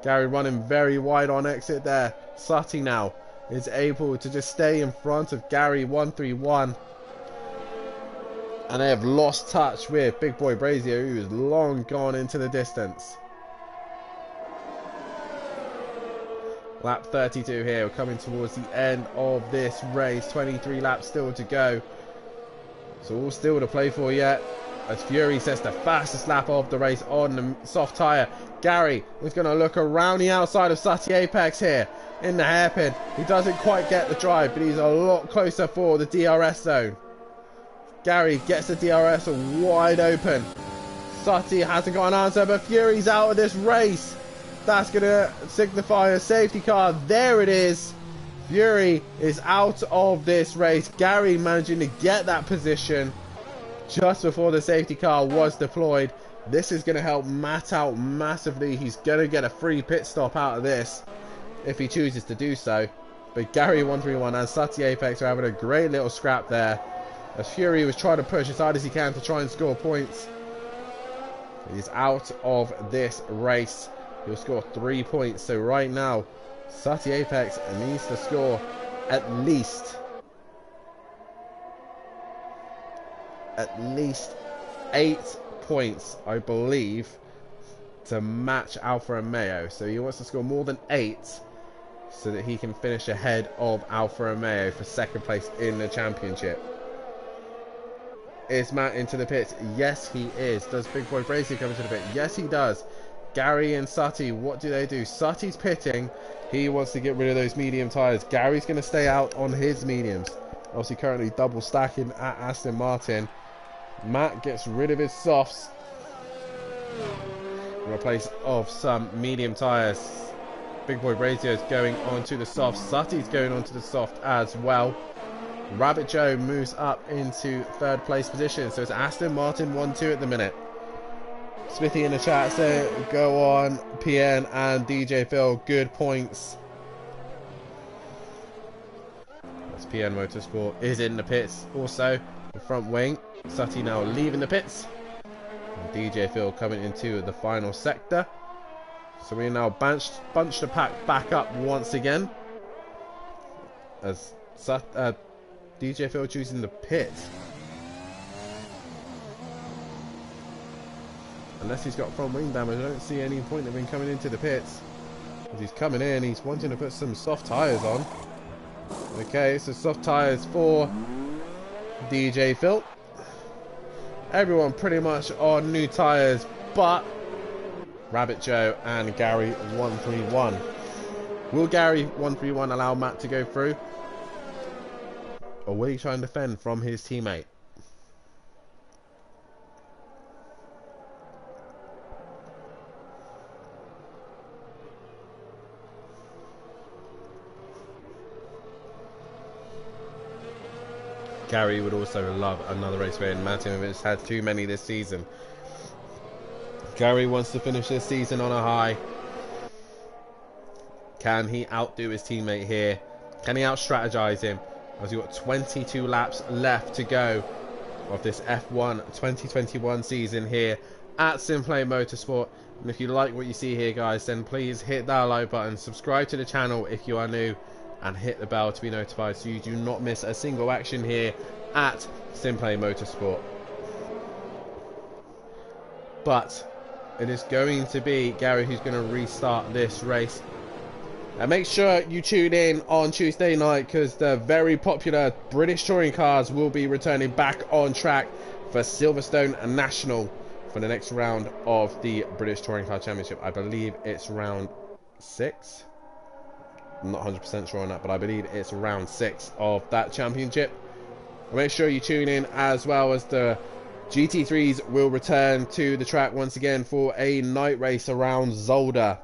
Gary running very wide on exit there. Sutty now is able to just stay in front of Gary 131. And they have lost touch with Big Boy Brazier, who is long gone into the distance. Lap 32 here. We're coming towards the end of this race. 23 laps still to go. So all still to play for yet. As Fury sets the fastest lap of the race on the soft tyre. Gary is going to look around the outside of Sutty Apex here in the hairpin. He doesn't quite get the drive, but he's a lot closer for the DRS zone. Gary gets the DRS wide open. Sutty hasn't got an answer, but Fury's out of this race. That's going to signify a safety car. There it is. Fury is out of this race. Gary managing to get that position just before the safety car was deployed. This is going to help Matt out massively. He's going to get a free pit stop out of this if he chooses to do so. But Gary 131 and Sutty Apex are having a great little scrap there, as Fury was trying to push as hard as he can to try and score points. He's out of this race. He'll score 3 points. So right now, Sutty Apex needs to score at least 8 points, I believe, to match Alfa Romeo. So he wants to score more than 8 so that he can finish ahead of Alfa Romeo for second place in the championship. Is Matt into the pits? Yes, he is. Does Big Boy Brazy come into the pit? Yes, he does. Gary and Sutty, what do they do? Sutty's pitting. He wants to get rid of those medium tyres. Gary's going to stay out on his mediums. Obviously currently double stacking at Aston Martin. Matt gets rid of his softs in replace of some medium tyres. Big Boy Brazier is going on to the soft. Sutty's going on to the soft as well. Rabbit Joe moves up into third place position. So it's Aston Martin 1-2 at the minute. Smithy in the chat saying go on PN and DJ Phil, good points. That's PN Motorsport is in the pits. Also the front wing. Sutty now leaving the pits. And DJ Phil coming into the final sector. So we now bunch the pack back up once again. As DJ Phil choosing the pit. Unless he's got front wing damage, I don't see any point of him coming into the pits. As he's coming in, he's wanting to put some soft tyres on. Okay, so soft tyres for DJ Phil. Everyone pretty much on new tyres, but Rabbit Joe and Gary 131. Will Gary 131 allow Matt to go through? Or will he try and defend from his teammate? Gary would also love another race win. Matimovic had too many this season. Gary wants to finish this season on a high. Can he outdo his teammate here? Can he out-strategize him? As we've got 22 laps left to go of this F1 2021 season here at Simplay Motorsport. And if you like what you see here, guys, then please hit that like button, subscribe to the channel if you are new, and hit the bell to be notified so you do not miss a single action here at Simplay Motorsport. But it is going to be Gary who's going to restart this race. And make sure you tune in on Tuesday night because the very popular British touring cars will be returning back on track for Silverstone National for the next round of the British Touring Car Championship. I believe it's round 6. I'm not 100% sure on that, but I believe it's round 6 of that championship. Make sure you tune in as well as the GT3s will return to the track once again for a night race around Zolder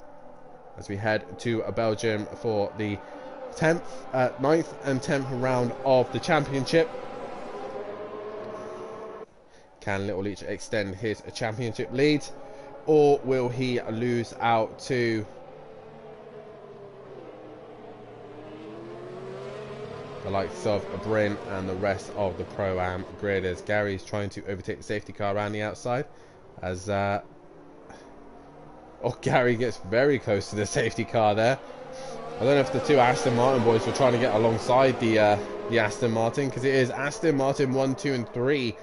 as we head to Belgium for the 9th and 10th round of the championship. Can Little Leech extend his championship lead, or will he lose out to the likes of Bryn and the rest of the Pro-Am grid, as Gary's trying to overtake the safety car around the outside as Gary gets very close to the safety car there. I don't know if the two Aston Martin boys were trying to get alongside the Aston Martin, because it is Aston Martin 1, 2 and 3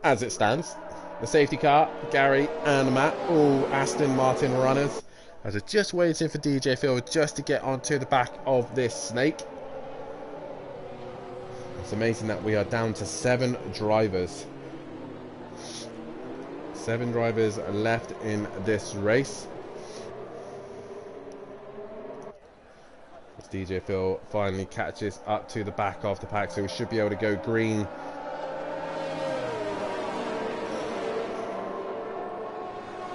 as it stands. The safety car, Gary and Matt, all Aston Martin runners. I was just waiting for DJ Phil just to get onto the back of this snake. It's amazing that we are down to 7 drivers. 7 drivers left in this race. As DJ Phil finally catches up to the back of the pack, so we should be able to go green.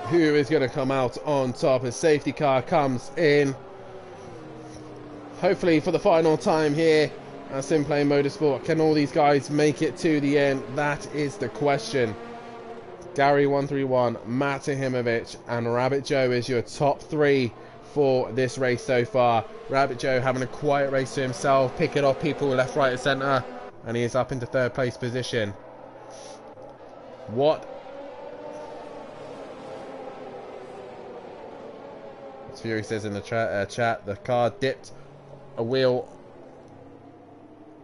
Who is going to come out on top as safety car comes in? Hopefully for the final time here at Simplay Motorsport. Can all these guys make it to the end? That is the question. Gary 131, Matt Ahimovic, and Rabbit Joe is your top 3 for this race so far. Rabbit Joe having a quiet race to himself, picking off people left, right and centre, and he is up into 3rd place position. What? As Fury says in the chat, the car dipped a wheel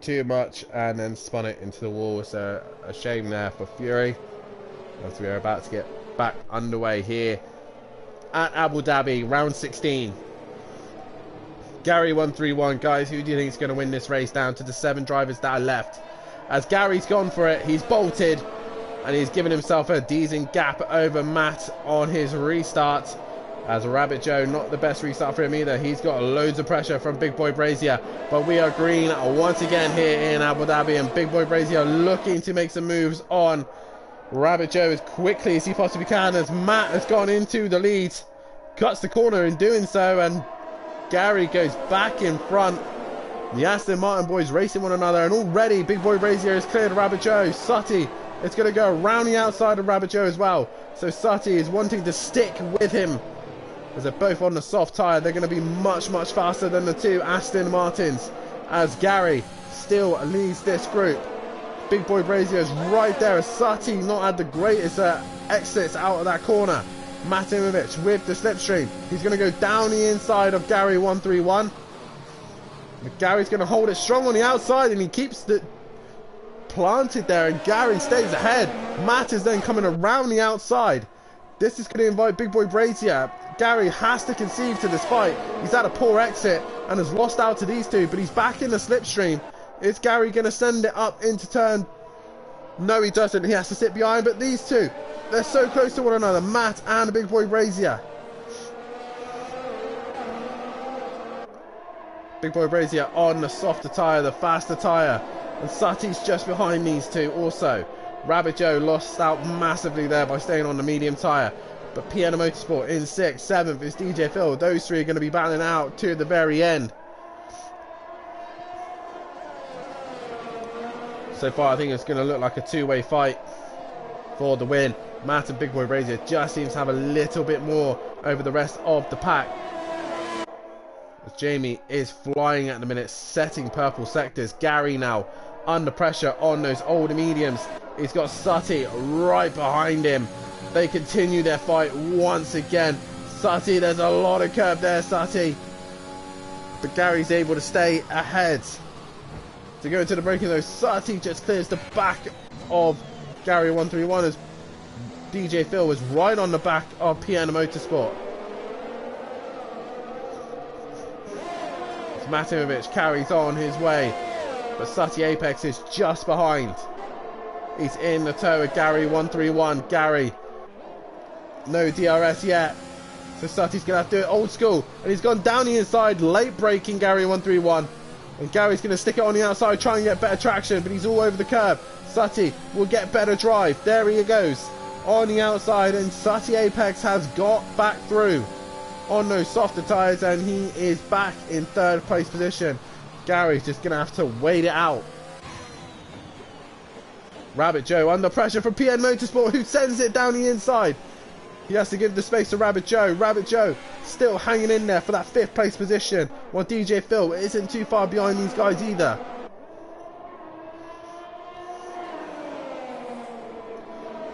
too much and then spun it into the wall. So a shame there for Fury, as we are about to get back underway here at Abu Dhabi, round 16. Gary 131, guys, who do you think is going to win this race down to the 7 drivers that are left? As Gary's gone for it, he's bolted, and he's given himself a decent gap over Matt on his restart. As Rabbit Joe, not the best restart for him either. He's got loads of pressure from Big Boy Brazier. But we are green once again here in Abu Dhabi, and Big Boy Brazier looking to make some moves on Rabbit Joe as quickly as he possibly can, as Matt has gone into the lead. Cuts the corner in doing so, and Gary goes back in front. The Aston Martin boys racing one another, and already Big Boy Brazier has cleared Rabbit Joe. Sutty is going to go around the outside of Rabbit Joe as well. So Sutty is wanting to stick with him. As they're both on the soft tyre, they're going to be much, much faster than the 2 Aston Martins. As Gary still leads this group. Big Boy Brazier is right there, as Sutty not had the greatest exits out of that corner. Matimovic with the slipstream. He's going to go down the inside of Gary 131. But Gary's going to hold it strong on the outside, and he keeps it planted there, and Gary stays ahead. Matt is then coming around the outside. This is going to invite Big Boy Brazier. Gary has to concede to this fight. He's had a poor exit and has lost out to these 2, but he's back in the slipstream. Is Gary going to send it up into turn? No, he doesn't. He has to sit behind, but these 2, they're so close to one another, Matt and Big Boy Brazier. Big Boy Brazier on the softer tyre, the faster tyre. And Sutty's just behind these 2 also. Rabbit Joe lost out massively there by staying on the medium tyre. But Piano Motorsport in 6th, 7th is DJ Phil. Those 3 are going to be battling out to the very end. So far, I think it's going to look like a 2-way fight for the win. Matt and Big Boy Brazier just seems to have a little bit more over the rest of the pack. As Jamie is flying at the minute, setting purple sectors. Gary now under pressure on those older mediums. He's got Sutty right behind him. They continue their fight once again. Sutty, there's a lot of curb there, Sutty. But Gary's able to stay ahead. To go into the braking though, Sutty just clears the back of Gary 131 as DJ Phil was right on the back of Piano Motorsport. Matimovic carries on his way, but Sutty Apex is just behind. He's in the tow of Gary 131. Gary, no DRS yet, so Sutty's gonna have to do it old school, and he's gone down the inside, late braking Gary 131, and Gary's gonna stick it on the outside, try and get better traction, but he's all over the curb. Sutty will get better drive. There he goes on the outside, and Sutty Apex has got back through on those softer tyres, and he is back in 3rd place position. Gary's just gonna have to wait it out. Rabbit Joe under pressure from PN Motorsport, who sends it down the inside. He has to give the space to Rabbit Joe. Rabbit Joe still hanging in there for that 5th place position, while DJ Phil isn't too far behind these guys either.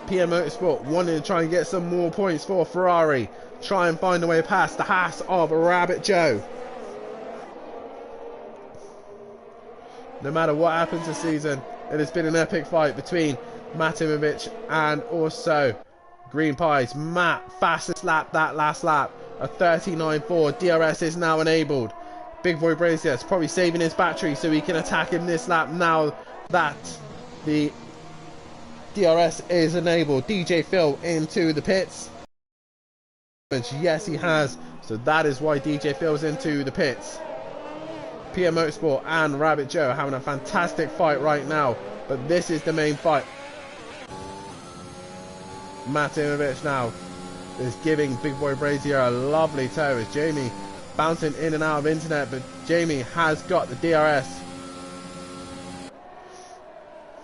PN Motorsport wanting to try and get some more points for Ferrari. Try and find a way past the Haas of Rabbit Joe. No matter what happens this season, it has been an epic fight between Matimovic and also Green Pies. Matt, fastest lap that last lap, a 39.4. DRS is now enabled. Big Boy Brazier is probably saving his battery so he can attack him this lap now that the DRS is enabled. DJ Phil into the pits. Yes, he has. So that is why DJ Phil's into the pits. PM Motorsport and Rabbit Joe having a fantastic fight right now. But this is the main fight. Matimovic now is giving Big Boy Brazier a lovely tow as Jamie bouncing in and out of internet. But Jamie has got the DRS.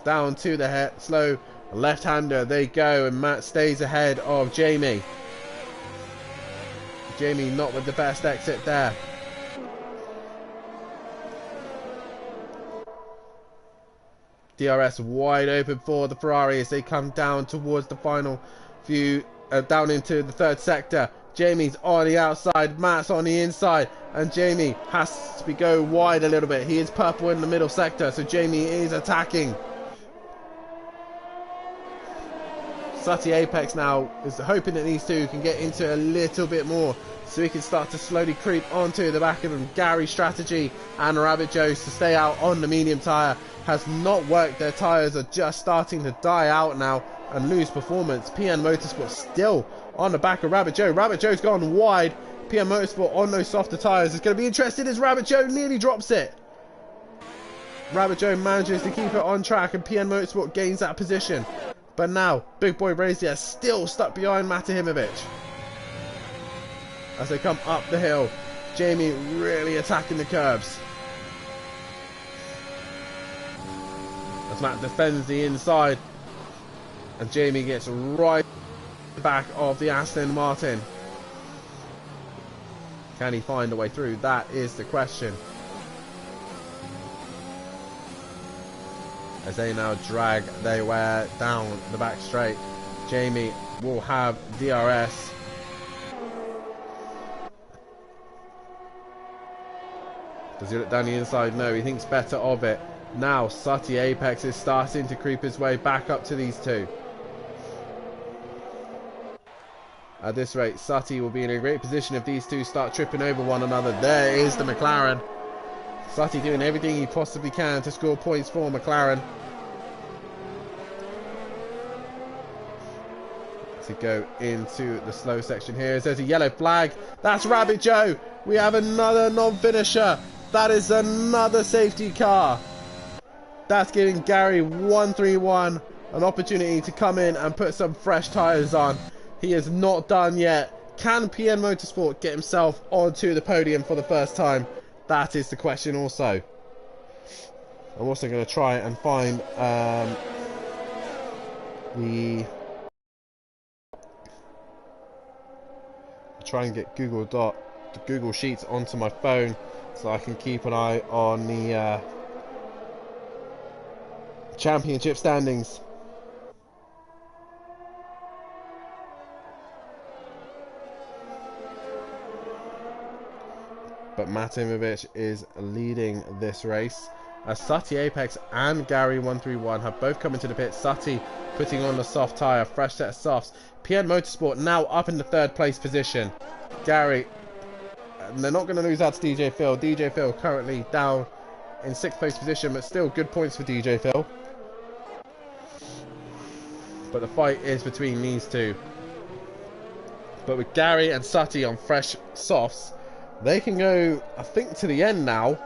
Down to the head, slow left-hander. They go, and Matt stays ahead of Jamie. Jamie not with the best exit there. DRS wide open for the Ferrari as they come down towards the final few, down into the 3rd sector. Jamie's on the outside, Matt's on the inside, and Jamie has to go wide a little bit. He is purple in the middle sector, so Jamie is attacking. Sati Apex now is hoping that these two can get into a little bit more so he can start to slowly creep onto the back of them. Gary's strategy and Rabbit Joe's to stay out on the medium tyre has not worked. Their tyres are just starting to die out now and lose performance. PN Motorsport still on the back of Rabbit Joe. Rabbit Joe's gone wide. PN Motorsport on those softer tyres is going to be interested as Rabbit Joe nearly drops it. Rabbit Joe manages to keep it on track and PN Motorsport gains that position. But now, Big Boy Brazier still stuck behind Matahimovic. As they come up the hill, Jamie really attacking the curbs. As Matt defends the inside, and Jamie gets right back of the Aston Martin. Can he find a way through? That is the question. As they now drag their way down the back straight. Jamie will have DRS. Does he look down the inside? No, he thinks better of it. Now Sati Apex is starting to creep his way back up to these two. At this rate, Sati will be in a great position if these two start tripping over one another. There is the McLaren. Sati doing everything he possibly can to score points for McLaren. To go into the slow section here. There's a yellow flag. That's Rabbit Joe. We have another non-finisher. That is another safety car. That's giving Gary 131 an opportunity to come in and put some fresh tyres on. He is not done yet. Can PN Motorsport get himself onto the podium for the first time? That is the question also. I'm also going to try and find try and get Google Sheets onto my phone so I can keep an eye on the championship standings. But Matimovic is leading this race as Sati Apex and Gary 131 have both come into the pit. Sati putting on the soft tyre, fresh set of softs. PN Motorsport now up in the third place position. Gary, and they're not going to lose out to DJ Phil. DJ Phil currently down in 6th place position, but still good points for DJ Phil. But the fight is between these two. But with Gary and Sati on fresh softs, they can go, I think, to the end now,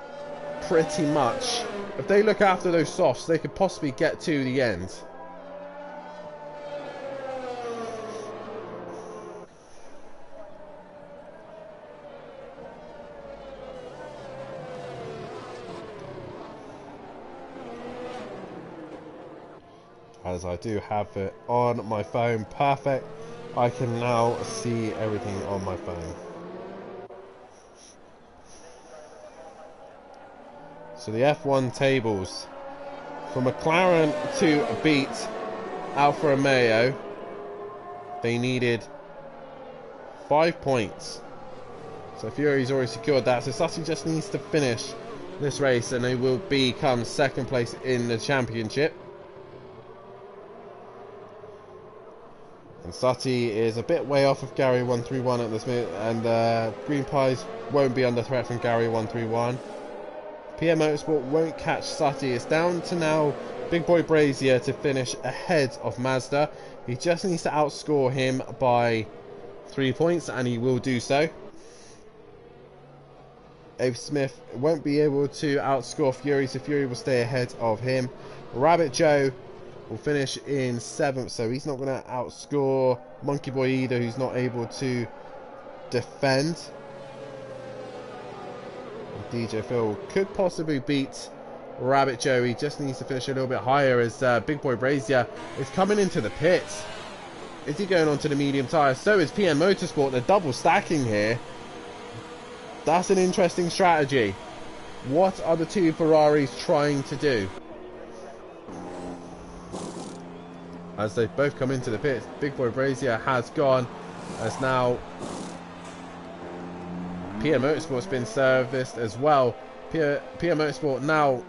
pretty much. If they look after those softs, they could possibly get to the end. As I do have it on my phone, perfect. I can now see everything on my phone. So the F1 tables, for McLaren to beat Alfa Romeo, they needed 5 points. So Fury's already secured that. So Sati just needs to finish this race and they will become 2nd place in the championship. And Sati is a bit way off of Gary 131 at this minute, and Green Pies won't be under threat from Gary 131. PN Motorsport won't catch Sati. It's down to now Big Boy Brazier to finish ahead of Mazda. He just needs to outscore him by 3 points, and he will do so. Abe Smith won't be able to outscore Fury, so Fury will stay ahead of him. Rabbit Joe will finish in 7th, so he's not going to outscore Monkey Boy either, who's not able to defend. DJ Phil could possibly beat Rabbit Joe. He just needs to finish a little bit higher as Big Boy Brazier is coming into the pits. Is he going onto the medium tyre? So is PN Motorsport. They're double stacking here. That's an interesting strategy. What are the two Ferraris trying to do? As they both come into the pits, Big Boy Brazier has gone. As now PN Motorsport's been serviced as well. PN Motorsport now,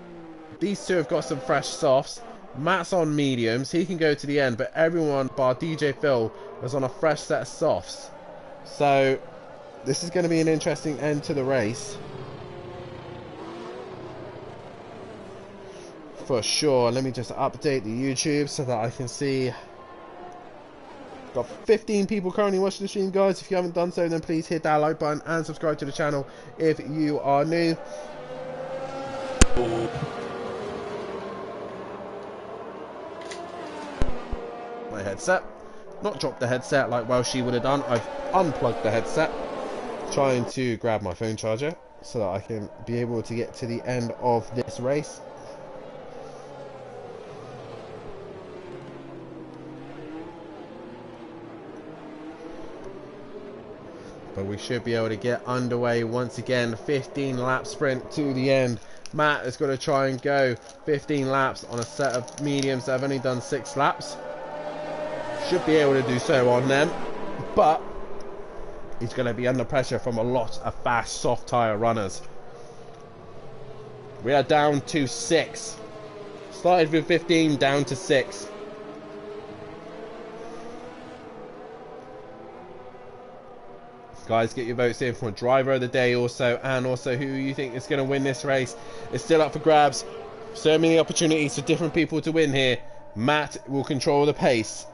these two have got some fresh softs. Matt's on mediums. He can go to the end, but everyone bar DJ Phil is on a fresh set of softs. So this is going to be an interesting end to the race. For sure. Let me just update the YouTube so that I can see. Got 15 people currently watching the stream, guys. If you haven't done so, then please hit that like button and subscribe to the channel if you are new. My headset. Not dropped the headset like Welshie would have done. I've unplugged the headset, trying to grab my phone charger so that I can be able to get to the end of this race. But we should be able to get underway once again. 15 lap sprint to the end. Matt is going to try and go 15 laps on a set of mediums that have only done 6 laps. Should be able to do so on them, but he's going to be under pressure from a lot of fast soft tyre runners. We are down to 6. Started with 15, down to 6. Guys, get your votes in for driver of the day also, and also who you think is going to win this race. It's still up for grabs. So many opportunities for different people to win here. Matt will control the pace.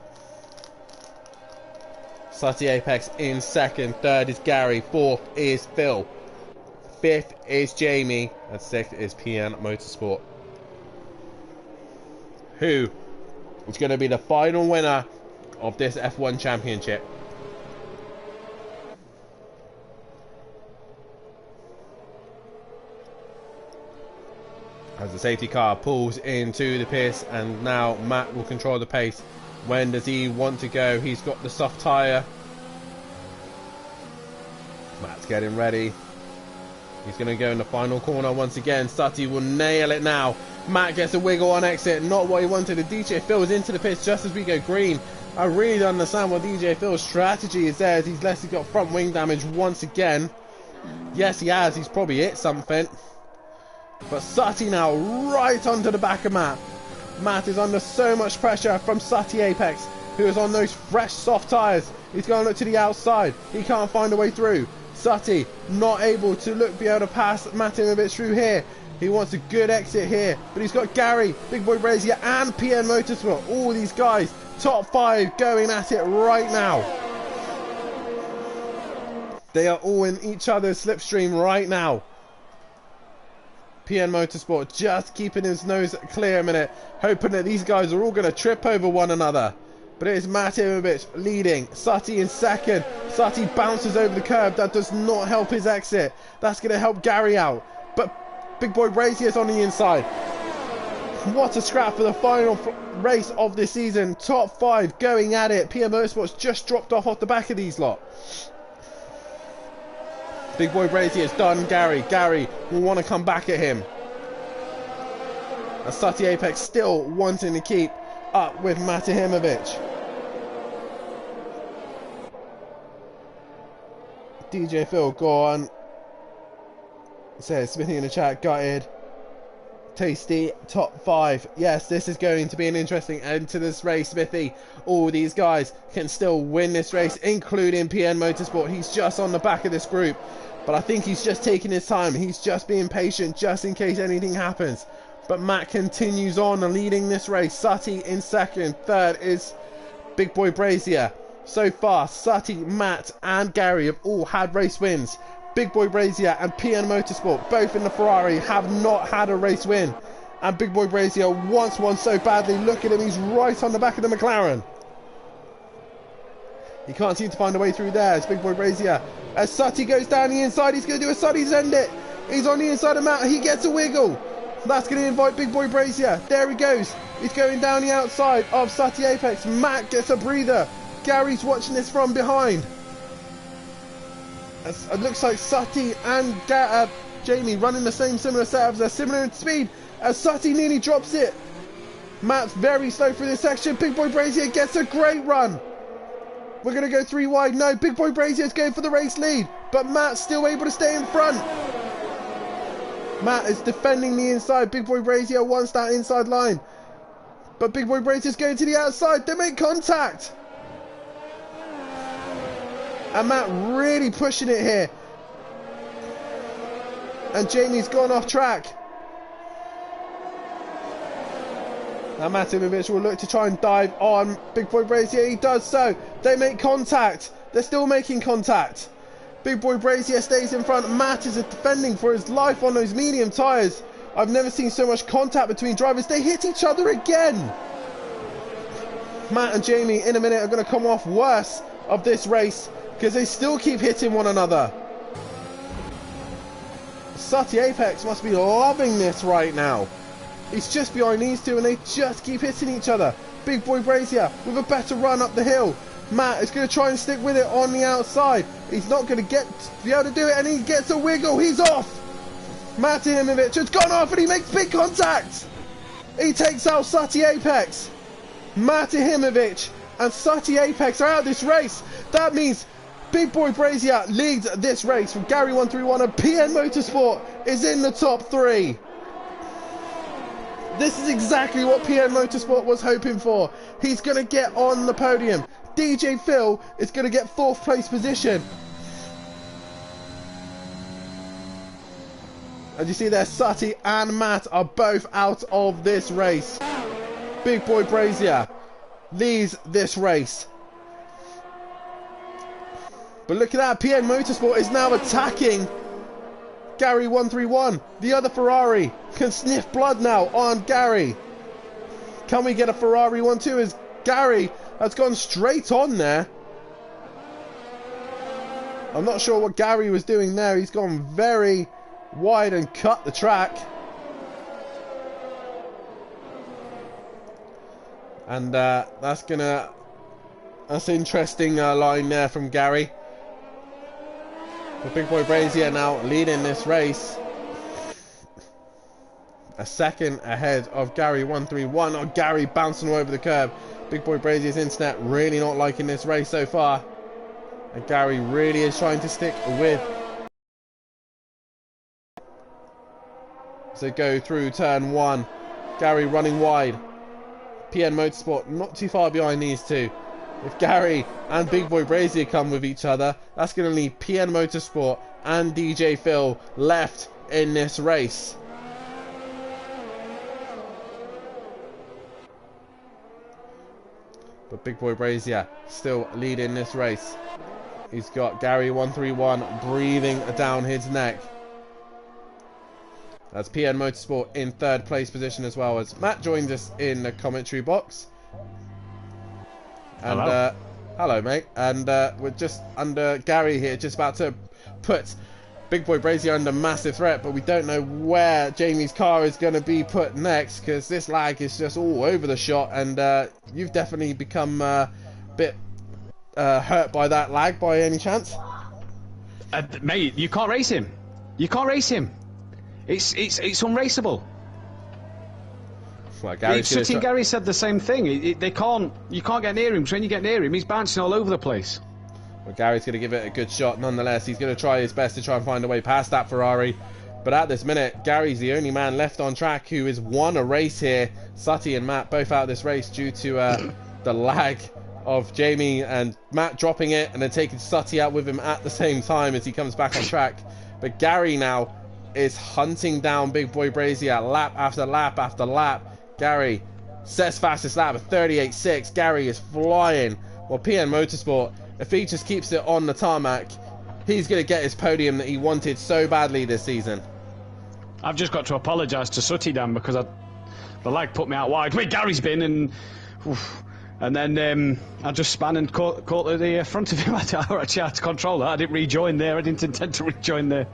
Sutty Apex in second. Third is Gary. Fourth is Phil. Fifth is Jamie. And sixth is PN Motorsport. Who is going to be the final winner of this F1 Championship? As the safety car pulls into the pits, and now Matt will control the pace. When does he want to go? He's got the soft tyre. Matt's getting ready. He's going to go in the final corner once again. Sutty will nail it now. Matt gets a wiggle on exit. Not what he wanted. The DJ Phil's into the pits just as we go green. I really don't understand what DJ Phil's strategy is there. He's got front wing damage once again. Yes, he has. He's probably hit something. But Sutty now right onto the back of Matt. Matt is under so much pressure from Sutty Apex, who is on those fresh soft tyres. He's going to look to the outside. He can't find a way through. Sutty not able to be able to pass Matimovic through here. He wants a good exit here, but he's got Gary, Big Boy Brazier and PN Motorsport. All these guys, top 5 going at it right now. They are all in each other's slipstream right now. PN Motorsport just keeping his nose clear a minute, hoping that these guys are all going to trip over one another. But it is Matimovic leading, Sutty in second. Sutty bounces over the curb. That does not help his exit. That's going to help Gary out. But Big Boy Brazier is on the inside. What a scrap for the final race of this season. Top 5 going at it. PN Motorsport's just dropped off the back of these lot. Big Boy Brazier's done Gary. Gary will want to come back at him. And Sutty Apex still wanting to keep up with Matimovic. DJ Phil, go on. Says Smithy in the chat, gutted. Tasty, top 5. Yes, this is going to be an interesting end to this race, Smithy. All these guys can still win this race, including PN Motorsport. He's just on the back of this group. But I think he's just taking his time. He's just being patient just in case anything happens. But Matt continues on leading this race. Sutty in second. Third is Big Boy Brazier. So far, Sutty, Matt and Gary have all had race wins. Big Boy Brazier and PN Motorsport, both in the Ferrari, have not had a race win. And Big Boy Brazier wants one so badly. Look at him, he's right on the back of the McLaren. He can't seem to find a way through there. It's Big Boy Brazier. As Sutty goes down the inside, he's going to do a Sutty's end it. He's on the inside of Matt, he gets a wiggle. That's going to invite Big Boy Brazier. There he goes. He's going down the outside of Sutty Apex. Matt gets a breather. Gary's watching this from behind. It looks like Sutty and Jamie running the similar setups. They're similar in speed as Sutty nearly drops it. Matt's very slow through this section. Big Boy Brazier gets a great run. We're going to go 3 wide. No, Big Boy Brazier's going for the race lead, but Matt's still able to stay in front. Matt is defending the inside. Big Boy Brazier wants that inside line. But Big Boy Brazier's going to the outside. They make contact. And Matt really pushing it here. And Jamie's gone off track. Now Matimovic will look to try and dive on Big Boy Brazier. He does so. They make contact. They're still making contact. Big Boy Brazier stays in front. Matt is defending for his life on those medium tyres. I've never seen so much contact between drivers. They hit each other again. Matt and Jamie in a minute are going to come off worse of this race because they still keep hitting one another. Sutty Apex must be loving this right now. He's just behind these two and they just keep hitting each other. Big Boy Brazier with a better run up the hill. Matt is going to try and stick with it on the outside. He's not going to be able to do it, and he gets a wiggle. He's off. Matimovic has gone off and he makes big contact. He takes out Sutty Apex. Matimovic and Sutty Apex are out of this race. That means Big Boy Brazier leads this race from Gary 131 and PN Motorsport is in the top 3. This is exactly what PN Motorsport was hoping for. He's going to get on the podium. DJ Phil is going to get 4th place position. As you see there, Sutty and Matt are both out of this race. Big Boy Brazier leads this race. But look at that, PN Motorsport is now attacking Gary 131. The other Ferrari can sniff blood now on Gary. Can we get a Ferrari 1-2 as Gary has gone straight on there? I'm not sure what Gary was doing there. He's gone very wide and cut the track. And that's interesting line there from Gary. But Big Boy Brazier now leading this race. A second ahead of Gary 131. Oh, Gary bouncing all over the curb. Big Boy Brazier's internet really not liking this race so far. And Gary really is trying to stick with. So go through turn 1. Gary running wide. PN Motorsport not too far behind these two. If Gary and Big Boy Brazier come with each other, that's going to leave PN Motorsport and DJ Phil left in this race. But Big Boy Brazier still leading this race. He's got Gary 131 breathing down his neck. That's PN Motorsport in 3rd place position, as well as Matt joins us in the commentary box. And hello, hello mate. And we're just under Gary here, just about to put Big Boy Brazier under massive threat, but we don't know where Jamie's car is going to be put next because this lag is just all over the shot. And you've definitely become a bit hurt by that lag by any chance? mate, you can't race him. You can't race him. It's unraceable. Well, Sutty and Gary said the same thing. You can't get near him. So when you get near him, he's bouncing all over the place. Well, Gary's going to give it a good shot nonetheless. He's going to try his best to try and find a way past that Ferrari. But at this minute, Gary's the only man left on track who has won a race here. Sutty and Matt both out of this race due to the lag of Jamie and Matt dropping it and then taking Sutty out with him at the same time as he comes back on track. But Gary now is hunting down Big Boy Brazier lap after lap after lap. Gary sets fastest lap of 38.6. Gary is flying. Well, PN Motorsport, if he just keeps it on the tarmac, he's going to get his podium that he wanted so badly this season. I've just got to apologise to Sutty, Dan, because the lag put me out wide where Gary's been, and then I just span and caught the front of him. I actually had to control that. I didn't rejoin there. I didn't intend to rejoin there.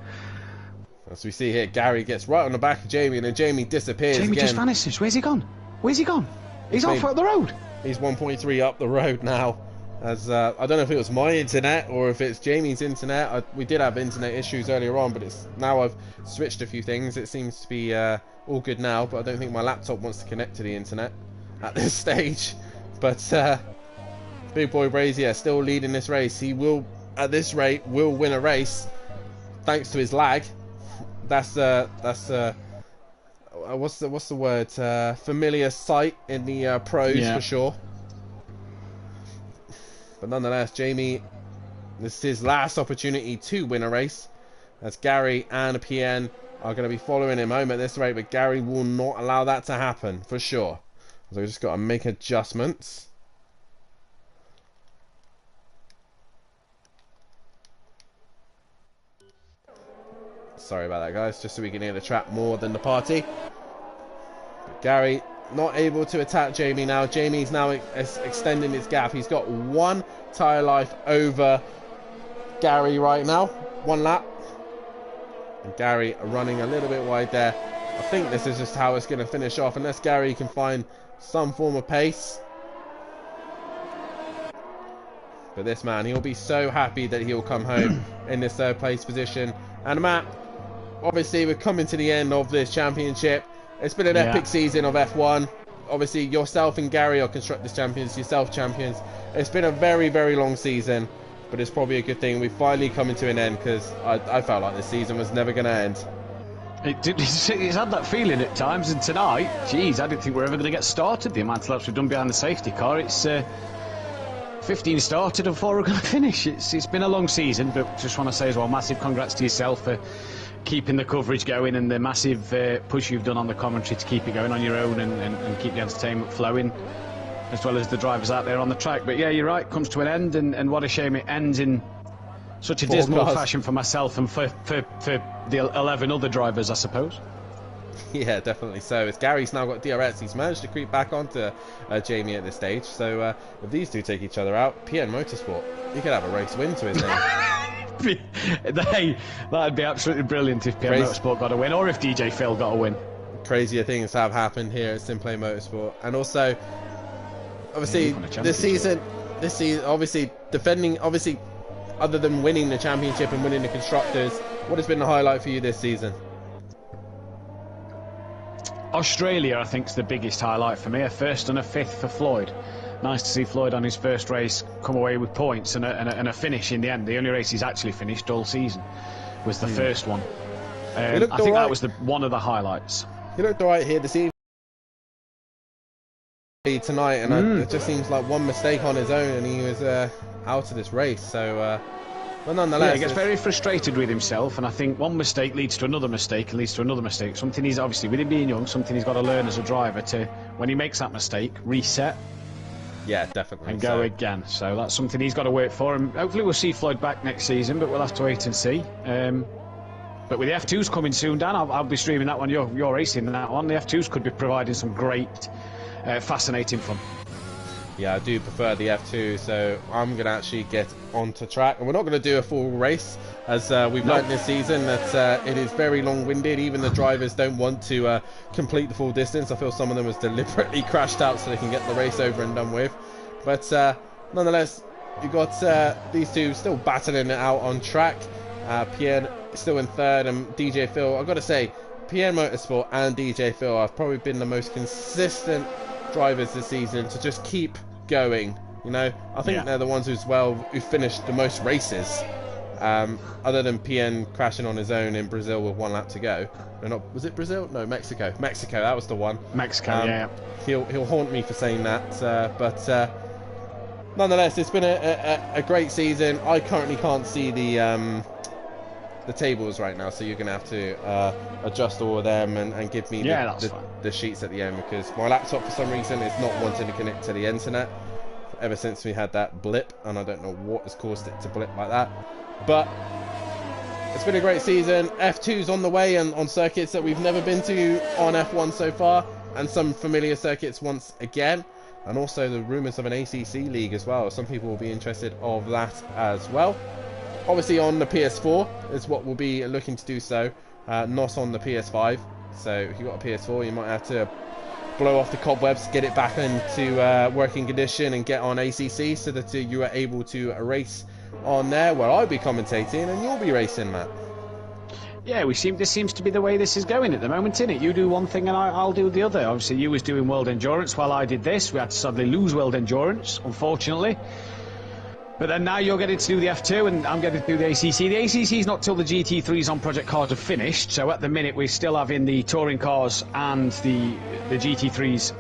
As we see here, Gary gets right on the back of Jamie, and then Jamie disappears Jamie again. Just vanishes. Where's he gone? Where's he gone? He's off up the road. He's 1.3 up the road now. As I don't know if it was my internet or if it's Jamie's internet. We did have internet issues earlier on, but it's now I've switched a few things. It seems to be all good now, but I don't think my laptop wants to connect to the internet at this stage. But Big Boy Brazier still leading this race. He will, at this rate, will win a race thanks to his lag. That's what's the word? Familiar sight in the pros for sure. But nonetheless, Jamie, this is his last opportunity to win a race, as Gary and PN are going to be following him home at this rate, but Gary will not allow that to happen for sure. So we just got to make adjustments. Sorry about that, guys, just so we can hear the track more than the party. But Gary not able to attack Jamie now. Jamie's now extending his gap. He's got 1 tyre life over Gary right now. 1 lap. And Gary running a little bit wide there. I think this is just how it's going to finish off, unless Gary can find some form of pace. But this man, he'll be so happy that he'll come home in this 3rd place position. And Matt, obviously we're coming to the end of this championship. It's been an epic season of F1. Obviously yourself and Gary are Constructors champions, yourself champions. It's been a very, very long season, but it's probably a good thing we've finally coming to an end, because I felt like this season was never going to end. It's had that feeling at times, and tonight, geez, I didn't think we were ever going to get started. The amount of laps we've done behind the safety car, it's 15 started and 4 are going to finish. It's been a long season, but just want to say as well, massive congrats to yourself for keeping the coverage going, and the massive push you've done on the commentary to keep it going on your own and keep the entertainment flowing, as well as the drivers out there on the track. But yeah, you're right, it comes to an end, and what a shame it ends in such a dismal fashion for myself and for the 11 other drivers, I suppose. Yeah, definitely so. As Gary's now got DRS, he's managed to creep back onto Jamie at this stage. So if these two take each other out, PN Motorsport, he could have a race win to his name. That'd be absolutely brilliant if PN Motorsport got a win, or if DJ Phil got a win. Crazier things have happened here at Simplay Motorsport. And also, obviously, this season, obviously, defending, obviously, other than winning the championship and winning the Constructors, what has been the highlight for you this season? Australia, I think, is the biggest highlight for me. A 1st and a 5th for Floyd. Nice to see Floyd on his first race come away with points and a finish in the end. The only race he's actually finished all season was the first one. I think that was one of the highlights. He looked alright here this evening tonight, and it just seems like one mistake on his own and he was out of this race. So but nonetheless, he gets very frustrated with himself, and I think one mistake leads to another mistake and leads to another mistake. Something he's, obviously, with him being young, something he's got to learn as a driver to, when he makes that mistake, reset. Yeah, definitely. And go again. So that's something he's got to work for, and hopefully we'll see Floyd back next season, but we'll have to wait and see. But with the F2s coming soon, Dan, I'll be streaming that one. You're racing that one. The F2s could be providing some great, fascinating fun. Yeah, I do prefer the F2, so I'm going to actually get onto track. And we're not going to do a full race, as we've learned this season that it is very long-winded. Even the drivers don't want to complete the full distance. I feel some of them has deliberately crashed out so they can get the race over and done with. But nonetheless, you've got these two still battling it out on track. PN still in 3rd, and DJ Phil, I've got to say, PN Motorsport and DJ Phil have probably been the most consistent drivers this season to just keep going. You know, I think they're the ones who finished the most races, other than PN crashing on his own in Brazil with 1 lap to go. Was it Brazil? No, Mexico, that was the one. Mexico. He'll haunt me for saying that, but nonetheless, it's been a great season. I currently can't see the tables right now, so you're gonna have to adjust all of them and give me the sheets at the end, because my laptop for some reason is not wanting to connect to the internet ever since we had that blip, and I don't know what has caused it to blip like that. But it's been a great season. F2's on the way, and on circuits that we've never been to on F1 so far, and some familiar circuits once again, and also the rumours of an ACC league as well. Some people will be interested of that as well. Obviously on the PS4 is what we'll be looking to do so, not on the PS5. So if you've got a PS4, you might have to blow off the cobwebs, get it back into working condition and get on ACC, so that you are able to race on there, where I'll be commentating and you'll be racing, Matt. Yeah, this seems to be the way this is going at the moment, isn't it? You do one thing and I'll do the other. Obviously you was doing World Endurance while I did this. We had to suddenly lose World Endurance, unfortunately. But then now you're getting to do the F2 and I'm getting to do the ACC. The ACC is not till the GT3s on Project Cars have finished, so at the minute we're still having the touring cars and the GT3s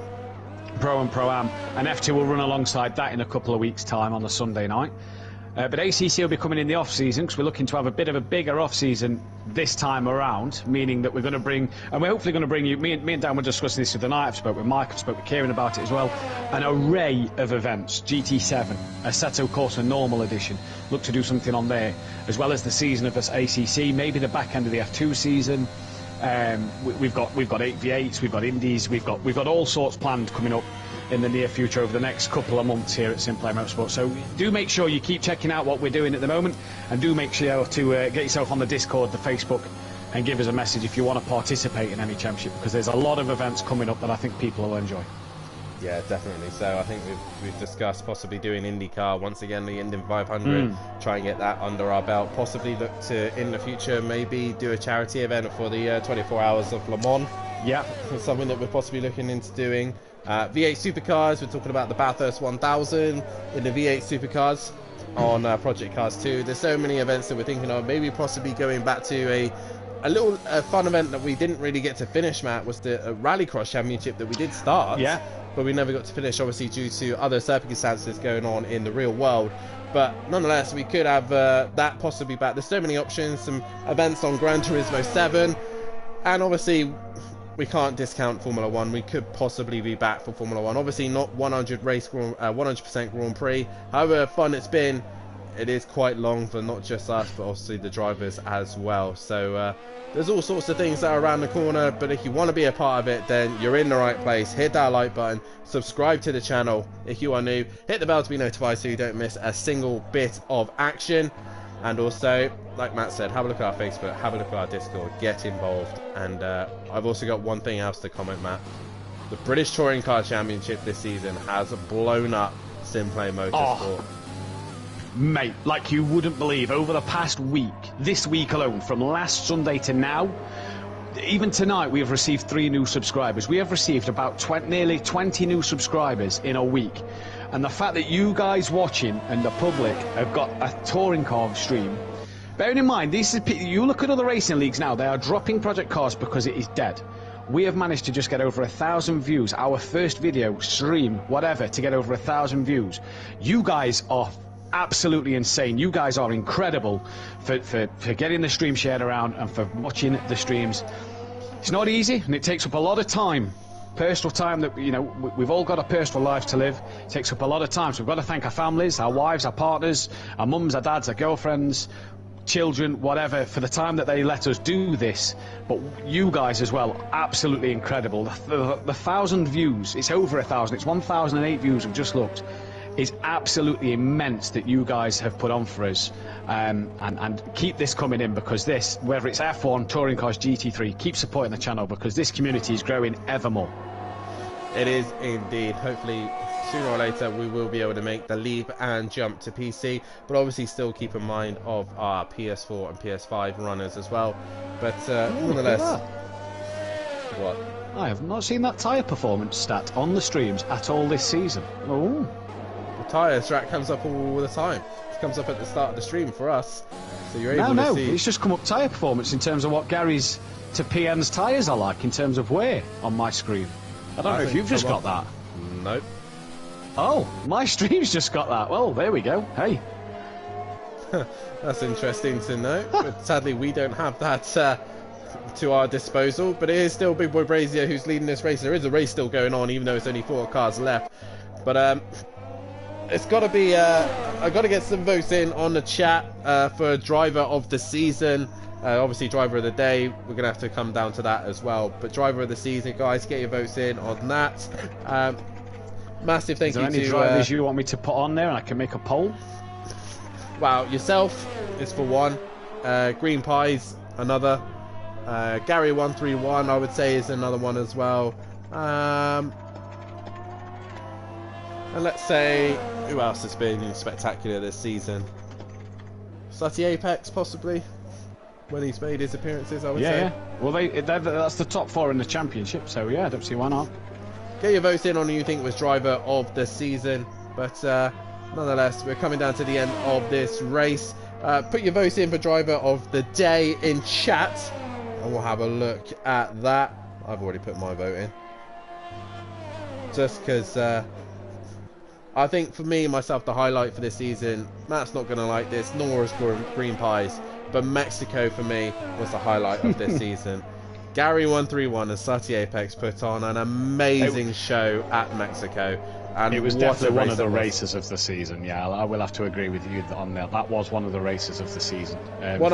Pro and Pro-Am, and F2 will run alongside that in a couple of weeks' time on the Sunday night. But ACC will be coming in the off-season because we're looking to have a bit of a bigger off-season this time around, meaning that we're going to bring, and we're hopefully going to bring you, me and Dan were discussing this the other night, I've spoke with Mike, I've spoke with Kieran about it as well, an array of events, GT7, Assetto Corsa Normal Edition, look to do something on there, as well as the season of this ACC, maybe the back end of the F2 season. We've got 8v8s, we've got Indies, we've got all sorts planned coming up in the near future over the next couple of months here at Simply Motorsport. So do make sure you keep checking out what we're doing at the moment, and do make sure to get yourself on the Discord, the Facebook, and give us a message if you want to participate in any championship, because there's a lot of events coming up that I think people will enjoy. Yeah, definitely. So I think we've discussed possibly doing IndyCar once again, the Indy 500, try and get that under our belt. Possibly look to, in the future, maybe do a charity event for the 24 Hours of Le Mans. Yeah, something that we're possibly looking into doing. V8 supercars, we're talking about the Bathurst 1000 in the V8 supercars on Project Cars 2. There's so many events that we're thinking of. Maybe possibly going back to a little fun event that we didn't really get to finish, Matt, was the Rallycross Championship that we did start. Yeah. But we never got to finish, obviously, due to other circumstances going on in the real world. But nonetheless, we could have that possibly back. There's so many options, some events on Gran Turismo 7. And obviously, we can't discount Formula 1. We could possibly be back for Formula 1. Obviously, not 100% Grand Prix. However fun it's been, it is quite long for not just us, but obviously the drivers as well. So there's all sorts of things that are around the corner, but if you want to be a part of it, then you're in the right place. Hit that like button, subscribe to the channel if you are new, hit the bell to be notified so you don't miss a single bit of action. And also, like Matt said, have a look at our Facebook, have a look at our Discord, get involved. And I've also got one thing else to comment, Matt. The British Touring Car Championship this season has blown up Simply Motorsport. Mate, like you wouldn't believe, over the past week, this week alone, from last Sunday to now, even tonight we have received 3 new subscribers. We have received about nearly 20 new subscribers in a week. And the fact that you guys watching and the public have got a touring car stream, bearing in mind, you look at other racing leagues now, they are dropping Project Cars because it is dead. We have managed to just get over 1,000 views, our first video, stream, whatever, to get over 1,000 views. You guys are absolutely insane. You guys are incredible for getting the stream shared around and for watching the streams. It's not easy, and it takes up a lot of time. Personal time that, you know, we've all got a personal life to live. It takes up a lot of time, so we've got to thank our families, our wives, our partners, our mums, our dads, our girlfriends, children, whatever, for the time that they let us do this. But you guys as well, absolutely incredible. The 1,000 views, it's over 1,000, it's 1,008 views, I've just looked, is absolutely immense that you guys have put on for us. And keep this coming in, because this, whether it's F1, Touring Cars, GT3, keep supporting the channel, because this community is growing ever more. It is indeed. Hopefully sooner or later we will be able to make the leap and jump to PC, but obviously still keep in mind of our PS4 and PS5 runners as well. But nonetheless, what? I have not seen that tyre performance stat on the streams at all this season. Oh, the tyre track comes up all the time. It comes up at the start of the stream for us, so you're able to see. It's just come up tyre performance in terms of what Gary's to PN's tyres are like in terms of wear on my screen. I don't know if you've just got that. Nope. Oh, my stream's just got that. Well, there we go. Hey. That's interesting to know. But sadly, we don't have that to our disposal. But it is still Big Boy Brazier who's leading this race. There is a race still going on, even though it's only 4 cars left. But it's got to be... I've got to get some votes in on the chat for driver of the season. Obviously, driver of the day, we're going to have to come down to that as well. But driver of the season, guys, get your votes in on that. Massive thank you to... Is there any drivers you want me to put on there and I can make a poll? Wow, yourself is for one. Green Pies, another. Gary131, I would say, is another one as well. And let's say, who else has been spectacular this season? Slutty Apex, possibly, when he's made his appearances, I would say. Yeah. Well, that's the top 4 in the championship, so yeah, I don't see why not. Get your votes in on who you think was driver of the season. But nonetheless, we're coming down to the end of this race. Put your votes in for driver of the day in chat, and we'll have a look at that. I've already put my vote in, just because I think for me, myself, the highlight for this season, Matt's not going to like this, nor is Green Pies, but Mexico for me was the highlight of this season. Gary131 and Sati Apex put on an amazing show at Mexico. And it was definitely one of the races of the season. Yeah, I will have to agree with you on that. That was one of the races of the season. One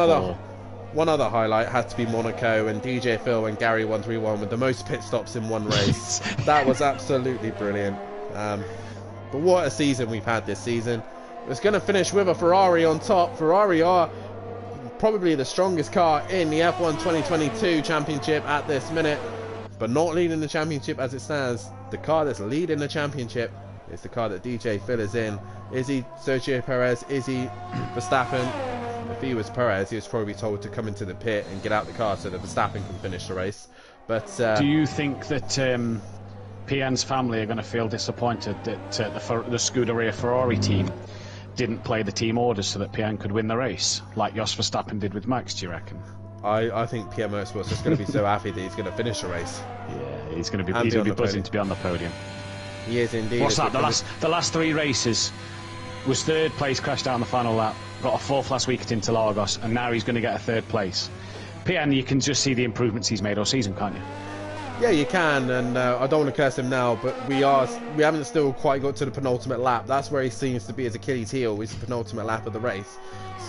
other highlight had to be Monaco, and DJ Phil and Gary131 with the most pit stops in one race. That was absolutely brilliant. But what a season we've had this season. It's going to finish with a Ferrari on top. Ferrari are probably the strongest car in the F1 2022 championship at this minute, but not leading the championship as it stands. The car that's leading the championship is the car that DJ Phil is in. Is he Sergio Perez? Is he Verstappen? If he was Perez, he was probably told to come into the pit and get out the car so that Verstappen can finish the race. But do you think that PN's family are going to feel disappointed that the Scuderia Ferrari team didn't play the team orders so that PN could win the race, like Jos Verstappen did with Max, do you reckon? I think PN Motorsports is just going to be so happy that he's going to finish the race. Yeah, he's going to be buzzing to be on the podium. He is indeed. What's that? The last three races was third place, crashed out on the final lap, got a fourth last week at Interlagos, and now he's going to get a third place. PN, you can just see the improvements he's made all season, can't you? Yeah, you can, and I don't want to curse him now, but we haven't still quite got to the penultimate lap. That's where he seems to be his Achilles heel, is the penultimate lap of the race.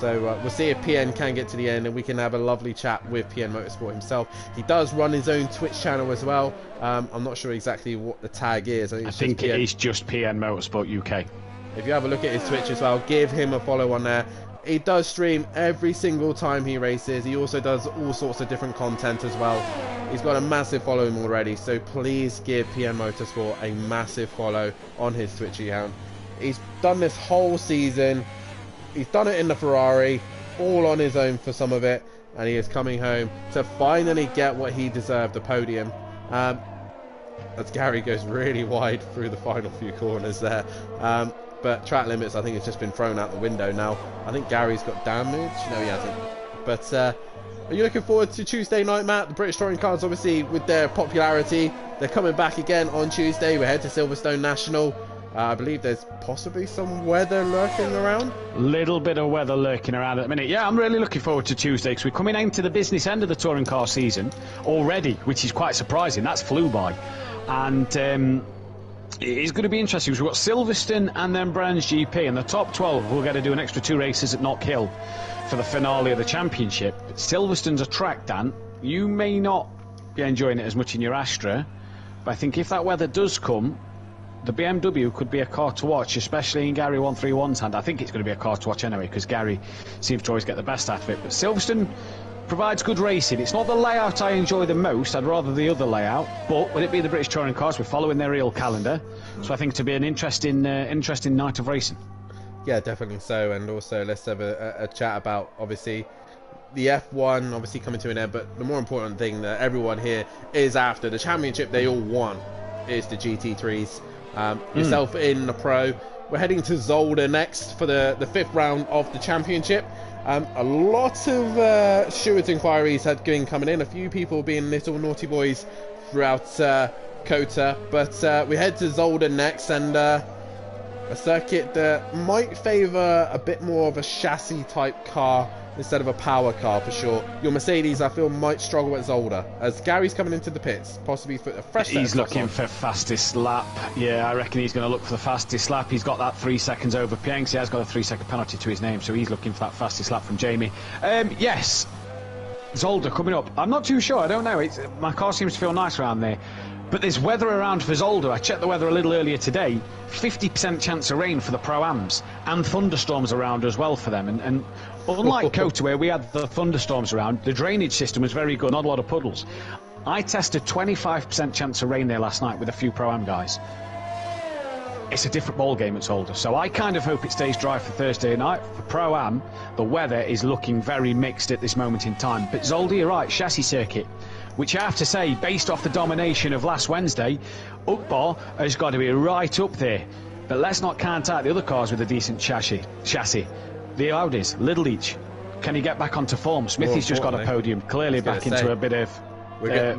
So we'll see if PN can get to the end, and we can have a lovely chat with PN Motorsport himself. He does run his own Twitch channel as well. I'm not sure exactly what the tag is. I think it is just PN Motorsport UK. If you have a look at his Twitch as well, give him a follow on there. He does stream every single time he races. He also does all sorts of different content as well. He's got a massive following already, so please give PN Motorsport a massive follow on his Twitch account. He's done this whole season. He's done it in the Ferrari, all on his own for some of it, and he is coming home to finally get what he deserved, the podium. As Gary goes really wide through the final few corners there. But track limits, I think, has just been thrown out the window now. I think Gary's got damage. No, he hasn't. But are you looking forward to Tuesday night, Matt? The British Touring Cars, obviously, with their popularity, they're coming back again on Tuesday. We head to Silverstone National. I believe there's possibly some weather lurking around. Little bit of weather lurking around at the minute. Yeah, I'm really looking forward to Tuesday because we're coming into the business end of the touring car season already, which is quite surprising. That's flew by. And it's going to be interesting because we've got Silverstone and then Brands GP, and the top 12 will get to do an extra 2 races at Knock Hill for the finale of the championship. Silverstone's a track, Dan. You may not be enjoying it as much in your Astra, but I think if that weather does come, the BMW could be a car to watch, especially in Gary131's hand. I think it's going to be a car to watch anyway because Gary seems to always get the best out of it. But Silverstone provides good racing. It's not the layout I enjoy the most. I'd rather the other layout. But with it being the British Touring Cars, we're following their real calendar. So I think to be an interesting night of racing. Yeah, definitely so. And also let's have a chat about, obviously, the F1 obviously coming to an end. But the more important thing that everyone here is after, the championship they all won, is the GT3s. Yourself in the Pro. We're heading to Zolder next for the 5th round of the championship. A lot of stewards inquiries had been coming in, a few people being little naughty boys throughout COTA, but we head to Zolder next, and a circuit that might favour a bit more of a chassis type car instead of a power car for sure. Your Mercedes, I feel, might struggle at Zolder as Gary's coming into the pits, possibly for a fresh set. He's looking for fastest lap. Yeah, I reckon he's going to look for the fastest lap. He's got that 3 seconds over Pienks. He has got a 3-second penalty to his name, so he's looking for that fastest lap from Jamie. Yes, Zolder coming up. I'm not too sure. I don't know. My car seems to feel nice around there. But there's weather around for Zolder. I checked the weather a little earlier today. 50% chance of rain for the Pro-Ams, and thunderstorms around as well for them. And unlike COTA, where we had the thunderstorms around, the drainage system was very good, not a lot of puddles. I tested 25% chance of rain there last night with a few Pro-Am guys. It's a different ball game at Zolder, so I kind of hope it stays dry for Thursday night. For Pro-Am, the weather is looking very mixed at this moment in time. But Zolder, you're right, chassis circuit, which I have to say, based off the domination of last Wednesday, Ukbar has got to be right up there But let's not count out the other cars with a decent chassis. The Audis, Little Each. Can he get back onto form? Smithy's just got a podium, clearly back into a bit of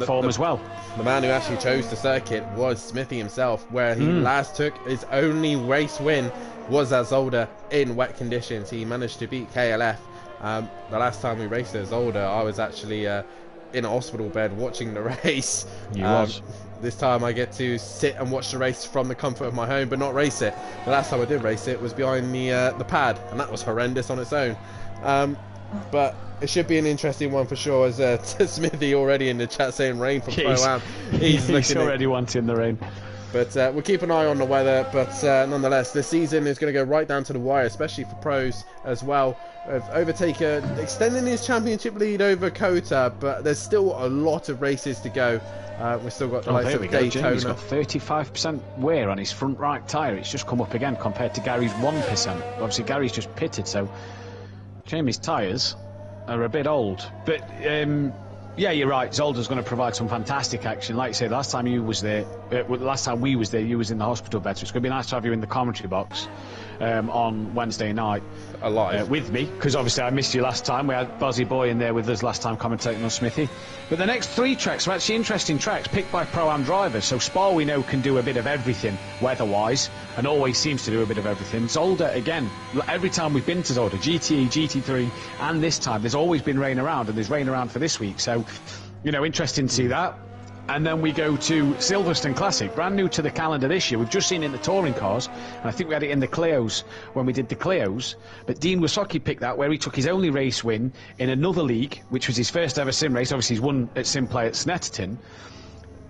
form as well. The man who actually chose the circuit was Smithy himself, where he last took his only race win was at Zolder in wet conditions. He managed to beat KLF. The last time we raced at Zolder, I was actually in a hospital bed watching the race. This time I get to sit and watch the race from the comfort of my home, but not race it. The last time I did race it was behind the pad, and that was horrendous on its own. But it should be an interesting one for sure, as Smithy already in the chat saying rain for Pro-Am. He's already wanting the rain. But we'll keep an eye on the weather. But nonetheless, the season is going to go right down to the wire, especially for pros as well. Overtaker extending his championship lead over Kota, but there's still a lot of races to go. We've still got the likes of Daytona. He's got 35% wear on his front right tyre. It's just come up again compared to Gary's 1%. Obviously, Gary's just pitted, so Jamie's tyres are a bit old. But yeah, you're right. Zolder's going to provide some fantastic action. Like you say, last time you was there, last time we was there, you was in the hospital bed. So it's going to be nice to have you in the commentary box on Wednesday night alive with me, because obviously I missed you last time. We had Bozzy Boy in there with us last time commentating on Smithy. But the next 3 tracks are actually interesting tracks picked by Pro-Am drivers. So Spa, we know, can do a bit of everything weather-wise, and always seems to do a bit of everything. Zolder, again, every time we've been to Zolder, GTE, GT3, and this time, there's always been rain around, and there's rain around for this week. So, you know, interesting to see that. And then we go to Silverstone Classic, brand new to the calendar this year. We've just seen it in the touring cars, and I think we had it in the Clios when we did the Clios. But Dean Wysocki picked that, where he took his only race win in another league, which was his first ever sim race. Obviously, he's won at Simplay at Snetterton.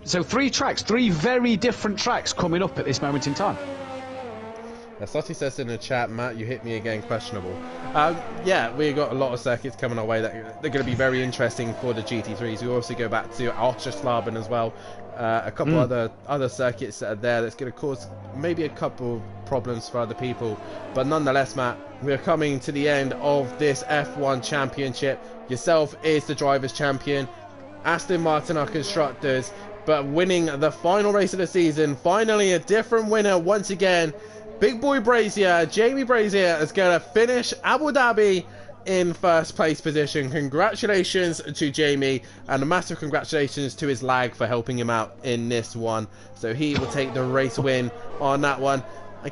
So 3 tracks, 3 very different tracks coming up at this moment in time. Sati says in the chat, Matt, you hit me again, questionable. Yeah, we got a lot of circuits coming our way that they're going to be very interesting for the GT3s. We also go back to Oscherslaben as well. A couple other circuits that are there that's going to cause maybe a couple of problems for other people. But nonetheless, Matt, we're coming to the end of this F1 championship. Yourself is the drivers' champion. Aston Martin are constructors. But winning the final race of the season, finally a different winner once again. Big boy Brazier, Jamie Brazier, is going to finish Abu Dhabi in first place position. Congratulations to Jamie, and a massive congratulations to his lag for helping him out in this one. So he will take the race win on that one.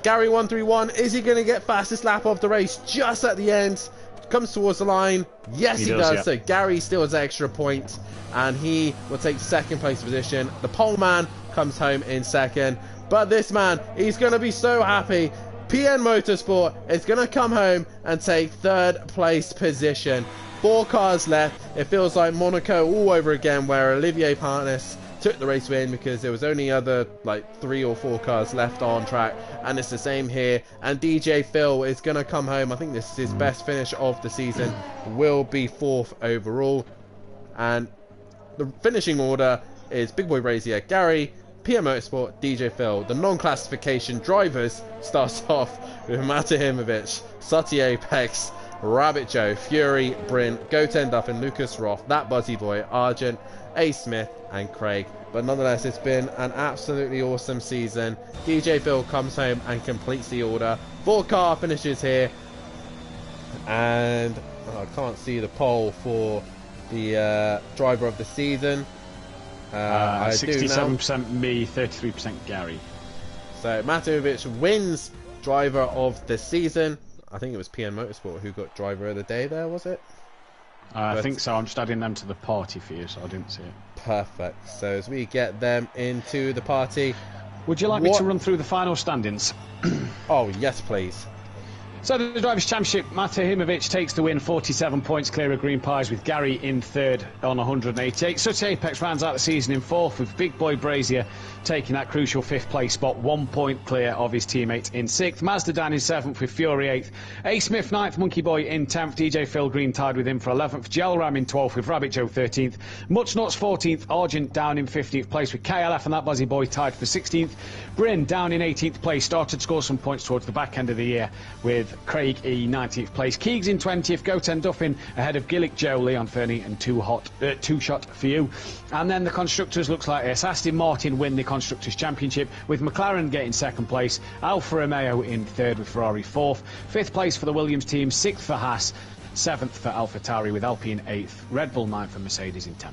Gary 131, is he going to get fastest lap of the race just at the end? Comes towards the line. Yes, he does. Yeah. So Gary still has extra points, and he will take second place position. The pole man comes home in second. But this man, he's going to be so happy. PN Motorsport is going to come home and take third place position. 4 cars left. It feels like Monaco all over again, where Olivier Parnas took the race win because there was only other like 3 or 4 cars left on track, and it's the same here. And DJ Phil is going to come home. I think this is his best finish of the season. Will be 4th overall. And the finishing order is Big Boy Brazier, Gary, PM Motorsport, DJ Phil. The non-classification drivers starts off with Mata Himovic, Sati Apex, Rabbit Joe, Fury, Bryn, Goten Duffin, Lucas Roth, That Buzzy Boy, Argent, A. Smith, and Craig. But nonetheless, it's been an absolutely awesome season. DJ Phil comes home and completes the order. 4 car finishes here. And I can't see the poll for the driver of the season. 67% me, 33% Gary. So Matovic wins driver of the season. I think it was PN Motorsport who got driver of the day there, was it? I think so. I'm just adding them to the party for you, so I didn't see it. Perfect. So as we get them into the party, would you like me to run through the final standings? Oh, yes, please. So the Drivers' Championship, Mata Himovic takes the win, 47 points clear of Green Pies, with Gary in 3rd on 188. Such Apex rounds out the season in 4th, with Big Boy Brazier taking that crucial 5th place spot, 1 point clear of his teammate in 6th. Mazda Dan in 7th with Fury 8th. A. Smith 9th, Monkey Boy in 10th. DJ Phil Green tied with him for 11th. Gel Ram in 12th with Rabbit Joe 13th. Much Nuts 14th. Argent down in 15th place with KLF and That Buzzy Boy tied for 16th. Bryn down in 18th place. Started to score some points towards the back end of the year with Craig E 19th place, Keegs in 20th, Goten Duffin ahead of Gillick Joe, Leon Fernie and Two Shot for you. And then the Constructors looks like this. Aston Martin win the Constructors Championship with McLaren getting 2nd place, Alfa Romeo in 3rd with Ferrari 4th, 5th place for the Williams team, 6th for Haas, 7th for AlphaTauri with Alpine 8th, Red Bull 9th and Mercedes in 10th.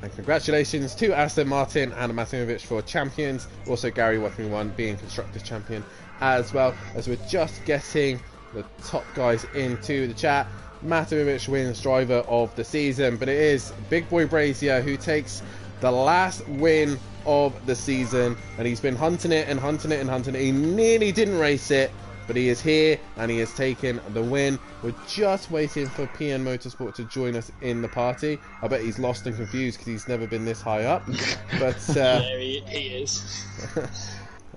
And congratulations to Aston Martin and Matimovic for champions. Also Gary Wattering 1 being Constructors champion as well. As we're just getting the top guys into the chat, Matimovic wins driver of the season, but it is Big Boy Brazier who takes the last win of the season, and he's been hunting it and hunting it and hunting it. He nearly didn't race it, but he is here and he has taken the win. We're just waiting for PN Motorsport to join us in the party. I bet he's lost and confused because he's never been this high up. But yeah, he is.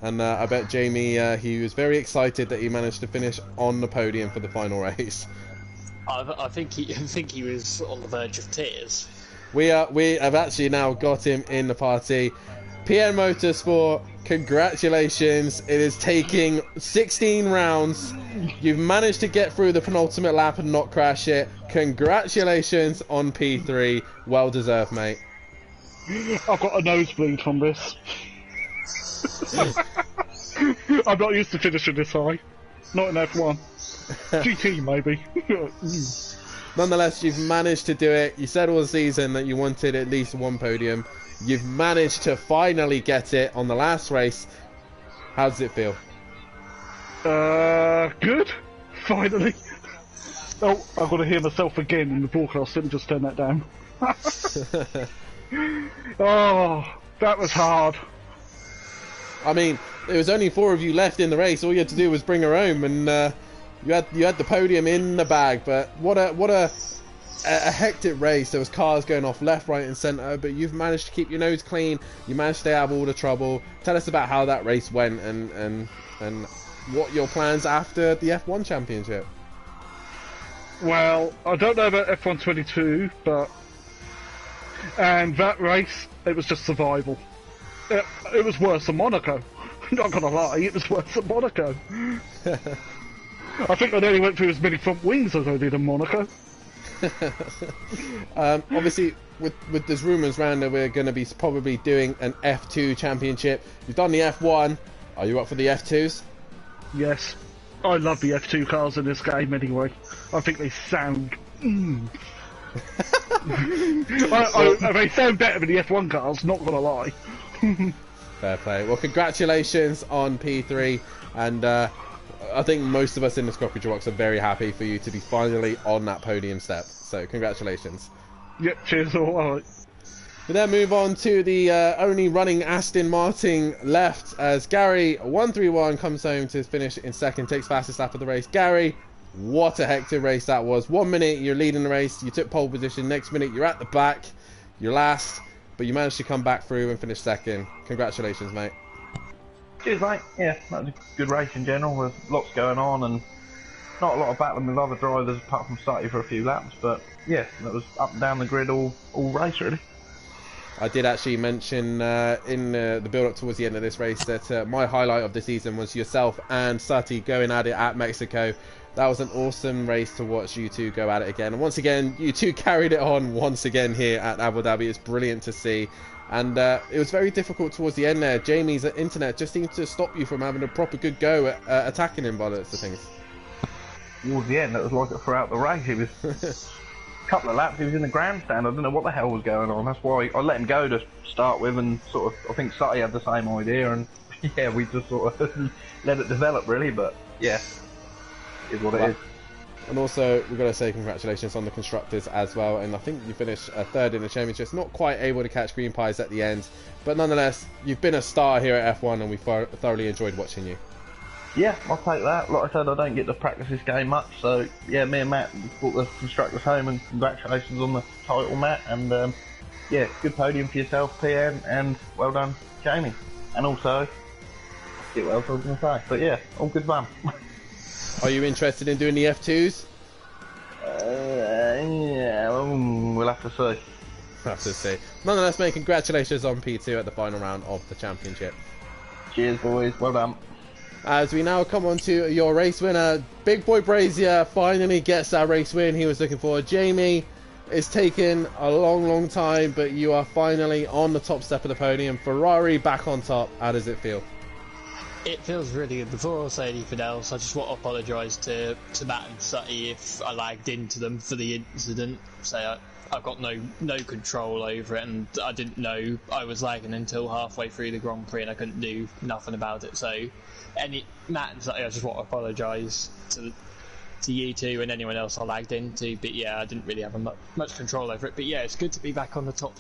And I bet Jamie, he was very excited that he managed to finish on the podium for the final race. I think he was on the verge of tears. We have actually now got him in the party. PN Motorsport, congratulations. It is taking 16 rounds. You've managed to get through the penultimate lap and not crash it. Congratulations on P3. Well deserved, mate. I've got a nosebleed from this. I'm not used to finishing this high. Not in F1. GT maybe. Nonetheless, you've managed to do it. You said all season that you wanted at least one podium. You've managed to finally get it on the last race. How does it feel? Good. Finally. Oh, I've got to hear myself again in the broadcast. Let me just turn that down. Oh, that was hard. I mean, there was only 4 of you left in the race. All you had to do was bring her home, and you had the podium in the bag. But what a hectic race. There was cars going off left, right and centre, but you've managed to keep your nose clean. You managed to stay out of all the trouble. Tell us about how that race went and what your plans after the F1 Championship. Well, I don't know about F1 22, but and that race, it was just survival. It was worse than Monaco. Not gonna lie, it was worse than Monaco. I think I nearly went through as many front wings as I did in Monaco. Obviously, with there's rumours around that we're going to be probably doing an F2 championship. You've done the F1. Are you up for the F2s? Yes. I love the F2 cars in this game anyway. I think they sound... they sound better than the F1 cars, not going to lie. Fair play. Well, congratulations on P3, and I think most of us in the Scottish Rocks are very happy for you to be finally on that podium step. So congratulations. Yep, cheers. All right. We then move on to the only running Aston Martin left, as Gary 131 comes home to finish in second, takes fastest lap of the race. Gary, what a hectic race that was. 1 minute you're leading the race, you took pole position, next minute you're at the back, you're last, but you managed to come back through and finish second. Congratulations, mate. Cheers, mate. Yeah, that was a good race in general. There's lots going on and not a lot of battling with other drivers apart from starting for a few laps, but yeah, that was up and down the grid all race really. I did actually mention in the build-up towards the end of this race that my highlight of the season was yourself and Sati going at it at Mexico. That was an awesome race to watch you two go at it again. And once again, you two carried it on once again here at Abu Dhabi. It's brilliant to see. And it was very difficult towards the end there. Jamie's internet just seemed to stop you from having a proper good go at attacking him by the looks of things. Towards the end, that was like it throughout the race. It was a couple of laps, he was in the grandstand. I don't know what the hell was going on. That's why I let him go to start with, and sort of, I think Sati had the same idea, and yeah, we just sort of let it develop really, but yeah, is what it is. And also, we've got to say congratulations on the constructors as well. And I think you finished third in the championships. Not quite able to catch green pies at the end, but nonetheless, you've been a star here at F1, and we thoroughly enjoyed watching you. Yeah, I'll take that. Like I said, I don't get to practice this game much, so yeah, me and Matt brought the constructors home, and congratulations on the title, Matt. And yeah, good podium for yourself, PN, and well done, Jamie. And also, I forget what else I was going to say, but yeah, all good fun. Are you interested in doing the F2s? Yeah, we'll have to see. Have to see. Nonetheless, mate, congratulations on P2 at the final round of the championship. Cheers, boys. Well done. As we now come on to your race winner, Big Boy Brazier finally gets that race win he was looking for. Jamie, it's taken a long time, but you are finally on the top step of the podium. Ferrari back on top. How does it feel? It feels really good. Before I say anything else, I just want to apologise to Matt and Sutty if I lagged into them for the incident. So I've got no control over it, and I didn't know I was lagging until halfway through the Grand Prix, and I couldn't do nothing about it. So, Matt and Sutty, I just want to apologise to you two and anyone else I lagged into. But yeah, I didn't really have much control over it. But yeah, it's good to be back on the top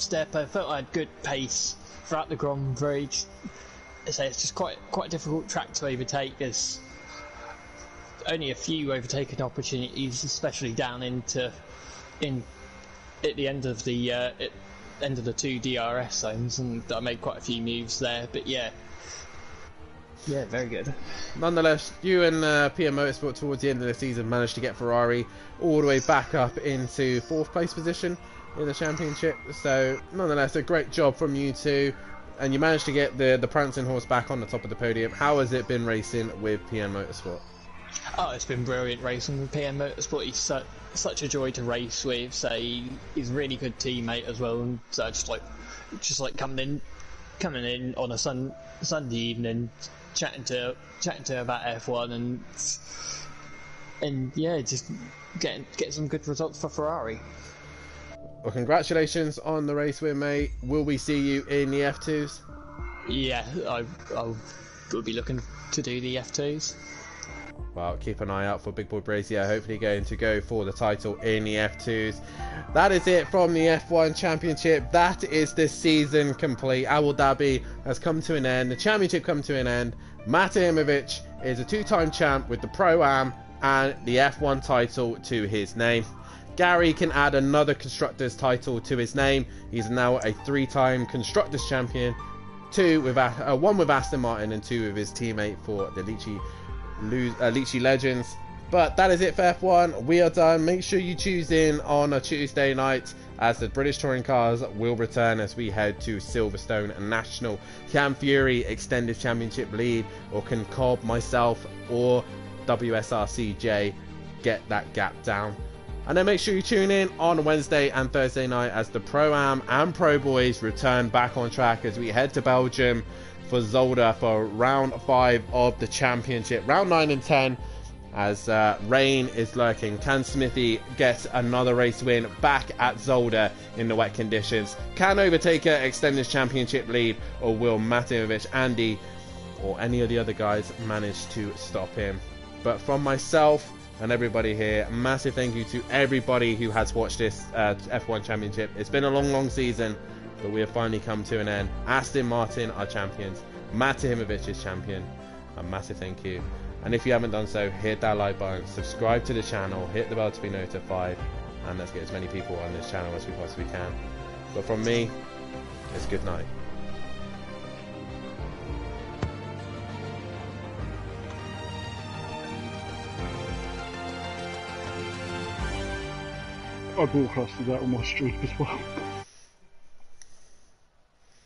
step. I felt I had good pace throughout the Grand Prix. I say it's just quite a difficult track to overtake. There's only a few overtaking opportunities, especially down at the end of the two DRS zones, and I made quite a few moves there. But yeah, very good. Nonetheless, you and PM Motorsport towards the end of the season managed to get Ferrari all the way back up into 4th place position in the championship. So nonetheless, a great job from you two. And you managed to get the Prancing Horse back on the top of the podium. How has it been racing with PM Motorsport? Oh, it's been brilliant racing with PM Motorsport. He's such a joy to race with. So he's a really good teammate as well. And so just like coming in on a Sunday evening, chatting to about F1 and yeah, just getting some good results for Ferrari. Well, congratulations on the race win, mate. Will we see you in the F2s? Yeah, I will be looking to do the F2s. Well, keep an eye out for Big Boy Brazier, hopefully going to go for the title in the F2s. That is it from the F1 Championship. That is the season complete. Abu Dhabi has come to an end. The championship come to an end. Mate Imovic is a 2-time champ with the Pro-Am and the F1 title to his name. Gary can add another Constructors title to his name. He's now a 3-time Constructors champion, one with Aston Martin and 2 with his teammate for the Lichi Legends. But that is it for F1. We are done. Make sure you choose in on a Tuesday night as the British Touring Cars will return as we head to Silverstone National. Can Fury extend his championship lead, or can Cobb, myself, or WSRCJ get that gap down? And then make sure you tune in on Wednesday and Thursday night as the Pro-Am and Pro Boys return back on track as we head to Belgium for Zolder for round 5 of the championship. Round 9 and 10 as rain is lurking. Can Smithy get another race win back at Zolder in the wet conditions? Can Overtaker extend his championship lead, or will Matimovic, Andy, or any of the other guys manage to stop him? But from myself and everybody here, a massive thank you to everybody who has watched this F1 Championship. It's been a long season, but we have finally come to an end. Aston Martin are champions. Matimovic is champion. A massive thank you. And if you haven't done so, hit that like button, subscribe to the channel, hit the bell to be notified, and let's get as many people on this channel as we possibly can. But from me, it's good night. I broadcasted that on my stream as well.